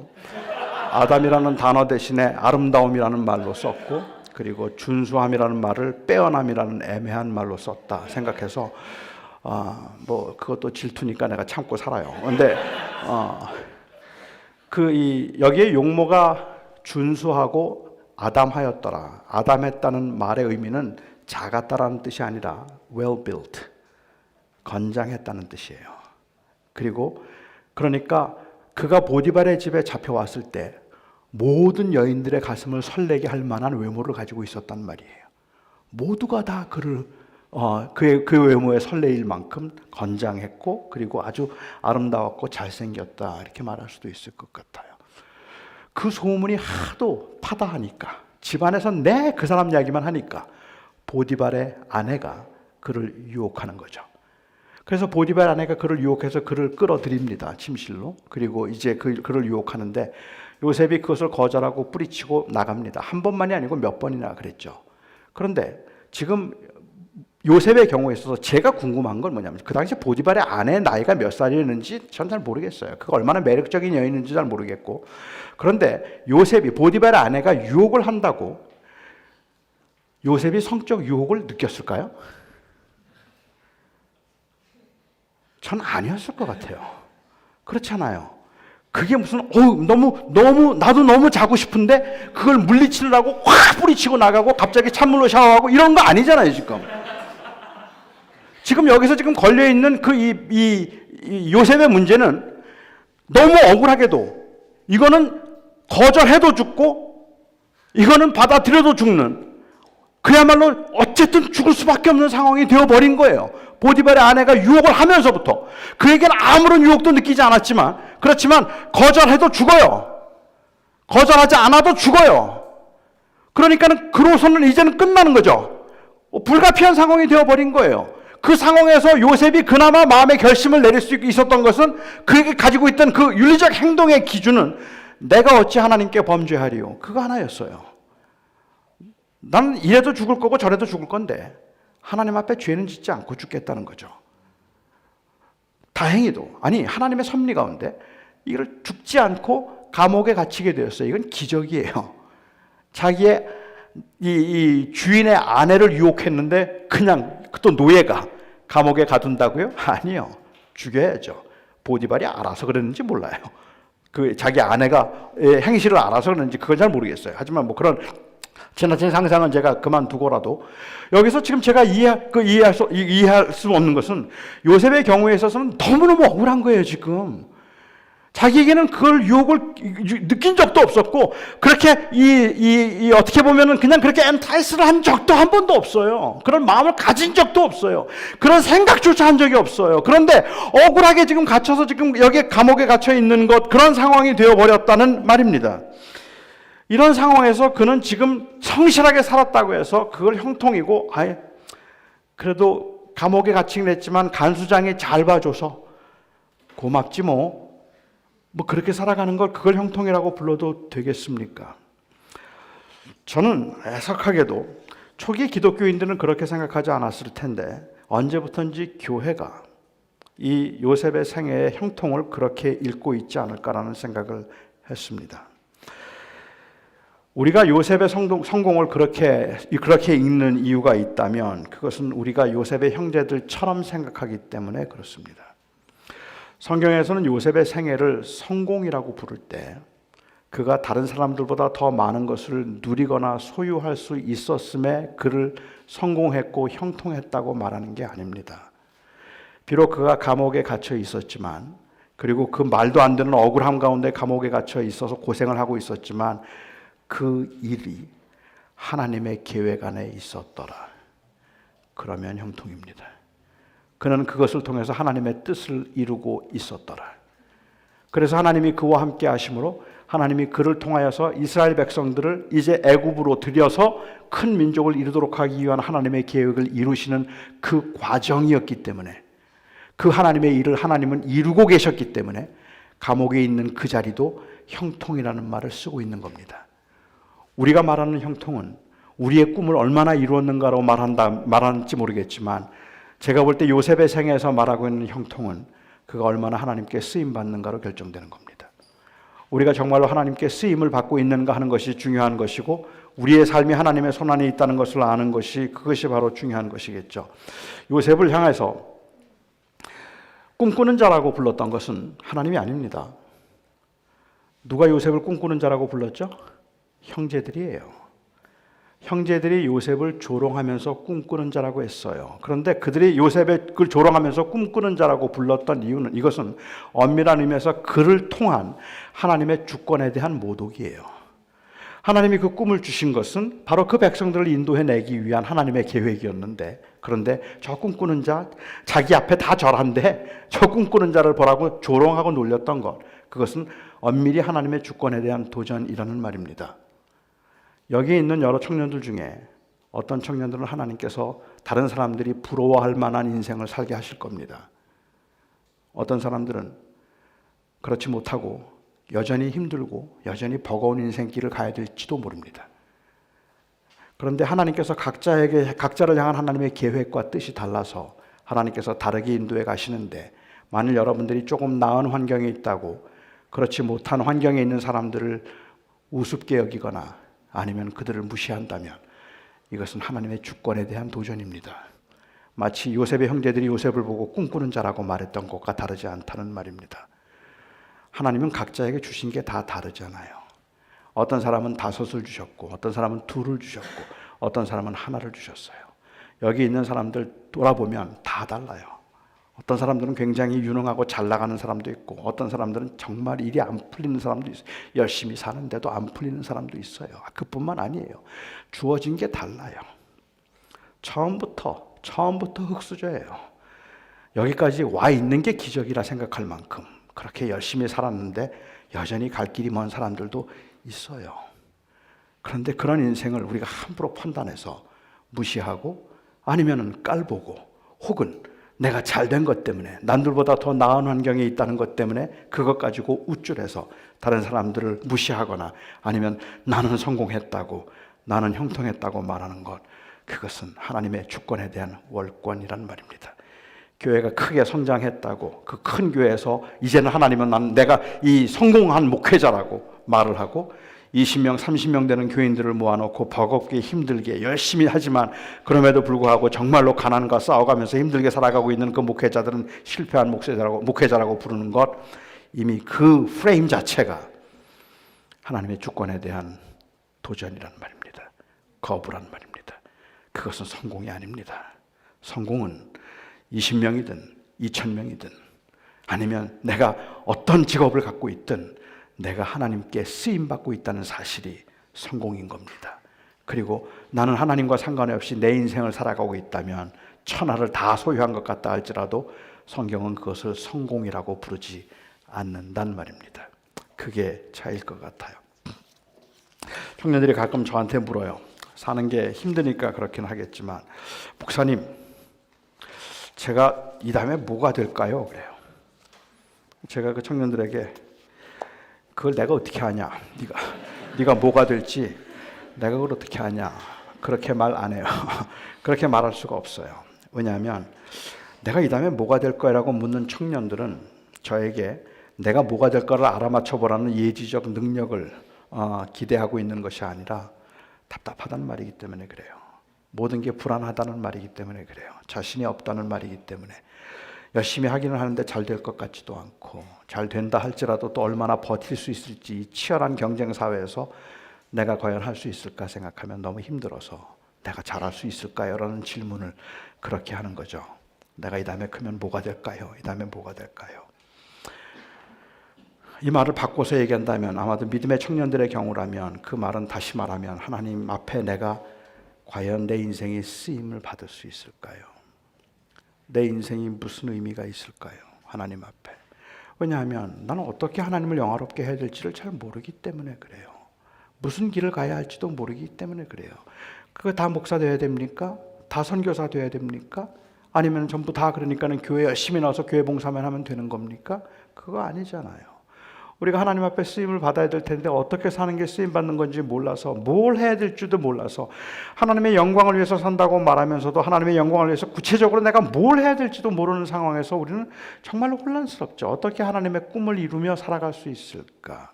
아담이라는 단어 대신에 아름다움이라는 말로 썼고, 그리고 준수함이라는 말을 빼어남이라는 애매한 말로 썼다 생각해서 뭐 그것도 질투니까 내가 참고 살아요. 그런데 여기에 용모가 준수하고 아담하였더라. 아담했다는 말의 의미는 작았다라는 뜻이 아니라 well built, 건장했다는 뜻이에요. 그리고 그러니까 그가 보디발의 집에 잡혀왔을 때 모든 여인들의 가슴을 설레게 할 만한 외모를 가지고 있었단 말이에요. 모두가 다 그의 외모에 설레일 만큼 건장했고, 그리고 아주 아름다웠고 잘생겼다 이렇게 말할 수도 있을 것 같아요. 그 소문이 하도 파다하니까, 집안에서 그 사람 이야기만 하니까 보디발의 아내가 그를 유혹하는 거죠. 그래서 보디발 아내가 그를 유혹해서 그를 끌어들입니다. 침실로. 그리고 이제 그를 유혹하는데 요셉이 그것을 거절하고 뿌리치고 나갑니다. 한 번만이 아니고 몇 번이나 그랬죠. 그런데 지금 요셉의 경우에 있어서 제가 궁금한 건 뭐냐면, 그 당시 보디발의 아내의 나이가 몇 살이었는지 전 잘 모르겠어요. 그가 얼마나 매력적인 여인인지 잘 모르겠고. 그런데 보디발의 아내가 유혹을 한다고 요셉이 성적 유혹을 느꼈을까요? 전 아니었을 것 같아요. 그렇잖아요. 그게 무슨 나도 너무 자고 싶은데 그걸 물리치려고 확 뿌리치고 나가고 갑자기 찬물로 샤워하고 이런 거 아니잖아요. 지금 여기서 걸려있는 이 요셉의 문제는 너무 억울하게도 이거는 거절해도 죽고 이거는 받아들여도 죽는 그야말로 어쨌든 죽을 수밖에 없는 상황이 되어버린 거예요. 보디발의 아내가 유혹을 하면서부터 그에게는 아무런 유혹도 느끼지 않았지만, 그렇지만 거절해도 죽어요. 거절하지 않아도 죽어요. 그러니까는 그로서는 이제는 끝나는 거죠. 불가피한 상황이 되어버린 거예요. 그 상황에서 요셉이 그나마 마음의 결심을 내릴 수 있었던 것은 그에게 가지고 있던 그 윤리적 행동의 기준은 내가 어찌 하나님께 범죄하리요, 그거 하나였어요. 나는 이래도 죽을 거고 저래도 죽을 건데 하나님 앞에 죄는 짓지 않고 죽겠다는 거죠. 다행히도, 아니 하나님의 섭리 가운데 이걸 죽지 않고 감옥에 갇히게 되었어요. 이건 기적이에요. 자기의 이 주인의 아내를 유혹했는데 그냥 또 노예가 감옥에 가둔다고요? 아니요. 죽여야죠. 보디발이 알아서 그랬는지 몰라요. 그 자기 아내가 행실을 알아서 그랬는지 그건 잘 모르겠어요. 하지만 뭐 그런 지나친 상상은 제가 그만두고라도, 여기서 지금 제가 이해할 수 없는 것은 요셉의 경우에 있어서는 너무너무 억울한 거예요. 지금 자기에게는 그걸 유혹을 느낀 적도 없었고, 그렇게 어떻게 보면은 그냥 그렇게 엔타이스를 한 적도 한 번도 없어요. 그런 마음을 가진 적도 없어요. 그런 생각조차 한 적이 없어요. 그런데 억울하게 지금 갇혀서 지금 여기 감옥에 갇혀 있는 것, 그런 상황이 되어버렸다는 말입니다. 이런 상황에서 그는 지금 성실하게 살았다고 해서 그걸 형통이고, 아예 그래도 감옥에 갇히긴 했지만 간수장이 잘 봐줘서 고맙지 뭐 그렇게 살아가는 걸 그걸 형통이라고 불러도 되겠습니까? 저는 애석하게도 초기 기독교인들은 그렇게 생각하지 않았을 텐데 언제부턴지 교회가 이 요셉의 생애의 형통을 그렇게 읽고 있지 않을까라는 생각을 했습니다. 우리가 요셉의 성공을 그렇게 읽는 이유가 있다면 그것은 우리가 요셉의 형제들처럼 생각하기 때문에 그렇습니다. 성경에서는 요셉의 생애를 성공이라고 부를 때 그가 다른 사람들보다 더 많은 것을 누리거나 소유할 수 있었음에 그를 성공했고 형통했다고 말하는 게 아닙니다. 비록 그가 감옥에 갇혀 있었지만, 그리고 그 말도 안 되는 억울함 가운데 감옥에 갇혀 있어서 고생을 하고 있었지만 그 일이 하나님의 계획 안에 있었더라. 그러면 형통입니다. 그는 그것을 통해서 하나님의 뜻을 이루고 있었더라. 그래서 하나님이 그와 함께 하심으로 하나님이 그를 통하여서 이스라엘 백성들을 이제 애굽으로 들여서 큰 민족을 이루도록 하기 위한 하나님의 계획을 이루시는 그 과정이었기 때문에, 그 하나님의 일을 하나님은 이루고 계셨기 때문에 감옥에 있는 그 자리도 형통이라는 말을 쓰고 있는 겁니다. 우리가 말하는 형통은 우리의 꿈을 얼마나 이루었는가로 말하는지 모르겠지만, 제가 볼 때 요셉의 생애에서 말하고 있는 형통은 그가 얼마나 하나님께 쓰임받는가로 결정되는 겁니다. 우리가 정말로 하나님께 쓰임을 받고 있는가 하는 것이 중요한 것이고, 우리의 삶이 하나님의 손안에 있다는 것을 아는 것이, 그것이 바로 중요한 것이겠죠. 요셉을 향해서 꿈꾸는 자라고 불렀던 것은 하나님이 아닙니다. 누가 요셉을 꿈꾸는 자라고 불렀죠? 형제들이에요. 형제들이 요셉을 조롱하면서 꿈꾸는 자라고 했어요. 그런데 그들이 요셉을 조롱하면서 꿈꾸는 자라고 불렀던 이유는, 이것은 엄밀한 의미에서 그를 통한 하나님의 주권에 대한 모독이에요. 하나님이 그 꿈을 주신 것은 바로 그 백성들을 인도해내기 위한 하나님의 계획이었는데, 그런데 저 꿈꾸는 자, 자기 앞에 다 절한데 저 꿈꾸는 자를 보라고 조롱하고 놀렸던 것, 그것은 엄밀히 하나님의 주권에 대한 도전이라는 말입니다. 여기 있는 여러 청년들 중에 어떤 청년들은 하나님께서 다른 사람들이 부러워할 만한 인생을 살게 하실 겁니다. 어떤 사람들은 그렇지 못하고 여전히 힘들고 여전히 버거운 인생길을 가야 될지도 모릅니다. 그런데 하나님께서 각자를 향한 하나님의 계획과 뜻이 달라서 하나님께서 다르게 인도해 가시는데, 만일 여러분들이 조금 나은 환경에 있다고 그렇지 못한 환경에 있는 사람들을 우습게 여기거나 아니면 그들을 무시한다면 이것은 하나님의 주권에 대한 도전입니다. 마치 요셉의 형제들이 요셉을 보고 꿈꾸는 자라고 말했던 것과 다르지 않다는 말입니다. 하나님은 각자에게 주신 게 다 다르잖아요. 어떤 사람은 5을 주셨고, 어떤 사람은 2를 주셨고, 어떤 사람은 1를 주셨어요. 여기 있는 사람들 돌아보면 다 달라요. 어떤 사람들은 굉장히 유능하고 잘 나가는 사람도 있고, 어떤 사람들은 정말 일이 안 풀리는 사람도 있어요. 열심히 사는데도 안 풀리는 사람도 있어요. 그뿐만 아니에요. 주어진 게 달라요. 처음부터 흙수저예요. 여기까지 와 있는 게 기적이라 생각할 만큼 그렇게 열심히 살았는데 여전히 갈 길이 먼 사람들도 있어요. 그런데 그런 인생을 우리가 함부로 판단해서 무시하고 아니면은 깔보고 혹은 내가 잘된 것 때문에 남들보다 더 나은 환경에 있다는 것 때문에 그것 가지고 우쭐해서 다른 사람들을 무시하거나 아니면 나는 성공했다고 나는 형통했다고 말하는 것, 그것은 하나님의 주권에 대한 월권이란 말입니다. 교회가 크게 성장했다고 그 큰 교회에서 이제는 하나님은 내가 이 성공한 목회자라고 말을 하고 20명, 30명 되는 교인들을 모아놓고 버겁게 힘들게 열심히 하지만 그럼에도 불구하고 정말로 가난과 싸워가면서 힘들게 살아가고 있는 그 목회자들은 실패한 목회자라고 부르는 것, 이미 그 프레임 자체가 하나님의 주권에 대한 도전이란 말입니다. 거부란 말입니다. 그것은 성공이 아닙니다. 성공은 20명이든 2000명이든 아니면 내가 어떤 직업을 갖고 있든 내가 하나님께 쓰임받고 있다는 사실이 성공인 겁니다. 그리고 나는 하나님과 상관없이 내 인생을 살아가고 있다면 천하를 다 소유한 것 같다 할지라도 성경은 그것을 성공이라고 부르지 않는단 말입니다. 그게 차이일 것 같아요. 청년들이 가끔 저한테 물어요. 사는 게 힘드니까 그렇긴 하겠지만 목사님, 제가 이 다음에 뭐가 될까요? 그래요. 제가 그 청년들에게 그걸 내가 어떻게 아냐? 네가 뭐가 될지 내가 그걸 어떻게 아냐? 그렇게 말 안 해요. 그렇게 말할 수가 없어요. 왜냐하면 내가 이 다음에 뭐가 될 거라고 묻는 청년들은 저에게 내가 뭐가 될 거를 알아맞혀 보라는 예지적 능력을 기대하고 있는 것이 아니라 답답하다는 말이기 때문에 그래요. 모든 게 불안하다는 말이기 때문에 그래요. 자신이 없다는 말이기 때문에 열심히 하기는 하는데 잘 될 것 같지도 않고 잘 된다 할지라도 또 얼마나 버틸 수 있을지 이 치열한 경쟁 사회에서 내가 과연 할 수 있을까 생각하면 너무 힘들어서 내가 잘할 수 있을까요? 라는 질문을 그렇게 하는 거죠. 내가 이 다음에 크면 뭐가 될까요? 이 다음에 뭐가 될까요? 이 말을 바꿔서 얘기한다면 아마도 믿음의 청년들의 경우라면 그 말은 다시 말하면 하나님 앞에 내가 과연 내 인생의 쓰임을 받을 수 있을까요? 내 인생이 무슨 의미가 있을까요? 하나님 앞에. 왜냐하면 나는 어떻게 하나님을 영화롭게 해야 될지를 잘 모르기 때문에 그래요. 무슨 길을 가야 할지도 모르기 때문에 그래요. 그거 다 목사 되어야 됩니까? 다 선교사 되어야 됩니까? 아니면 전부 다 그러니까는 교회 열심히 나와서 교회 봉사만 하면 되는 겁니까? 그거 아니잖아요. 우리가 하나님 앞에 쓰임을 받아야 될 텐데 어떻게 사는 게 쓰임 받는 건지 몰라서 뭘 해야 될지도 몰라서 하나님의 영광을 위해서 산다고 말하면서도 하나님의 영광을 위해서 구체적으로 내가 뭘 해야 될지도 모르는 상황에서 우리는 정말로 혼란스럽죠. 어떻게 하나님의 꿈을 이루며 살아갈 수 있을까?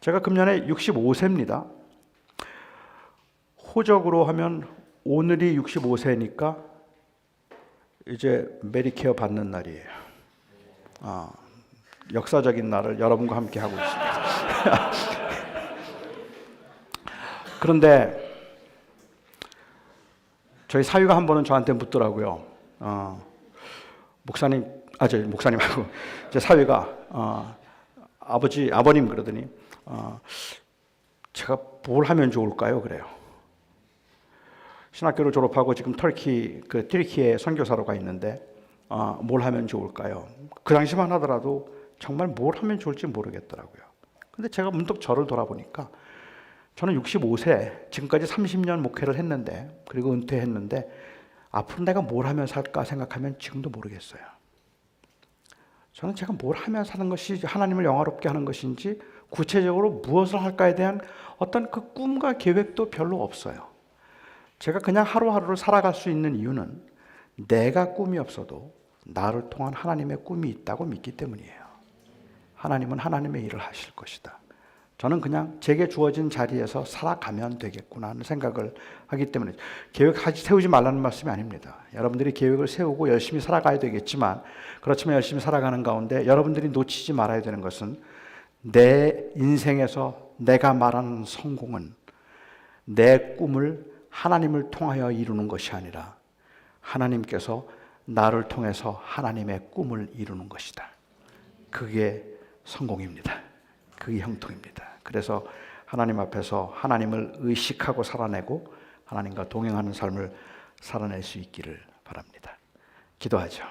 제가 금년에 65세입니다. 호적으로 하면 오늘이 65세니까 이제 메디케어 받는 날이에요. 역사적인 날을 여러분과 함께 하고 있습니다. 그런데 저희 사위가 한 번은 저한테 묻더라고요. 목사님하고 제 사위가 아버님 그러더니 제가 뭘 하면 좋을까요? 그래요. 신학교를 졸업하고 지금 튀르키예 선교사로 가 있는데 뭘 하면 좋을까요? 그 당시만 하더라도 정말 뭘 하면 좋을지 모르겠더라고요. 근데 제가 문득 저를 돌아보니까 저는 65세, 지금까지 30년 목회를 했는데 그리고 은퇴했는데 앞으로 내가 뭘 하면 살까 생각하면 지금도 모르겠어요. 저는 제가 뭘 하면 사는 것이 하나님을 영화롭게 하는 것인지 구체적으로 무엇을 할까에 대한 어떤 그 꿈과 계획도 별로 없어요. 제가 그냥 하루하루를 살아갈 수 있는 이유는 내가 꿈이 없어도 나를 통한 하나님의 꿈이 있다고 믿기 때문이에요. 하나님은 하나님의 일을 하실 것이다. 저는 그냥 제게 주어진 자리에서 살아가면 되겠구나 하는 생각을 하기 때문에 계획 세우지 말라는 말씀이 아닙니다. 여러분들이 계획을 세우고 열심히 살아가야 되겠지만 그렇지만 열심히 살아가는 가운데 여러분들이 놓치지 말아야 되는 것은 내 인생에서 내가 말하는 성공은 내 꿈을 하나님을 통하여 이루는 것이 아니라 하나님께서 나를 통해서 하나님의 꿈을 이루는 것이다. 그게 성공입니다. 그게 형통입니다. 그래서 하나님 앞에서 하나님을 의식하고 살아내고 하나님과 동행하는 삶을 살아낼 수 있기를 바랍니다. 기도하죠.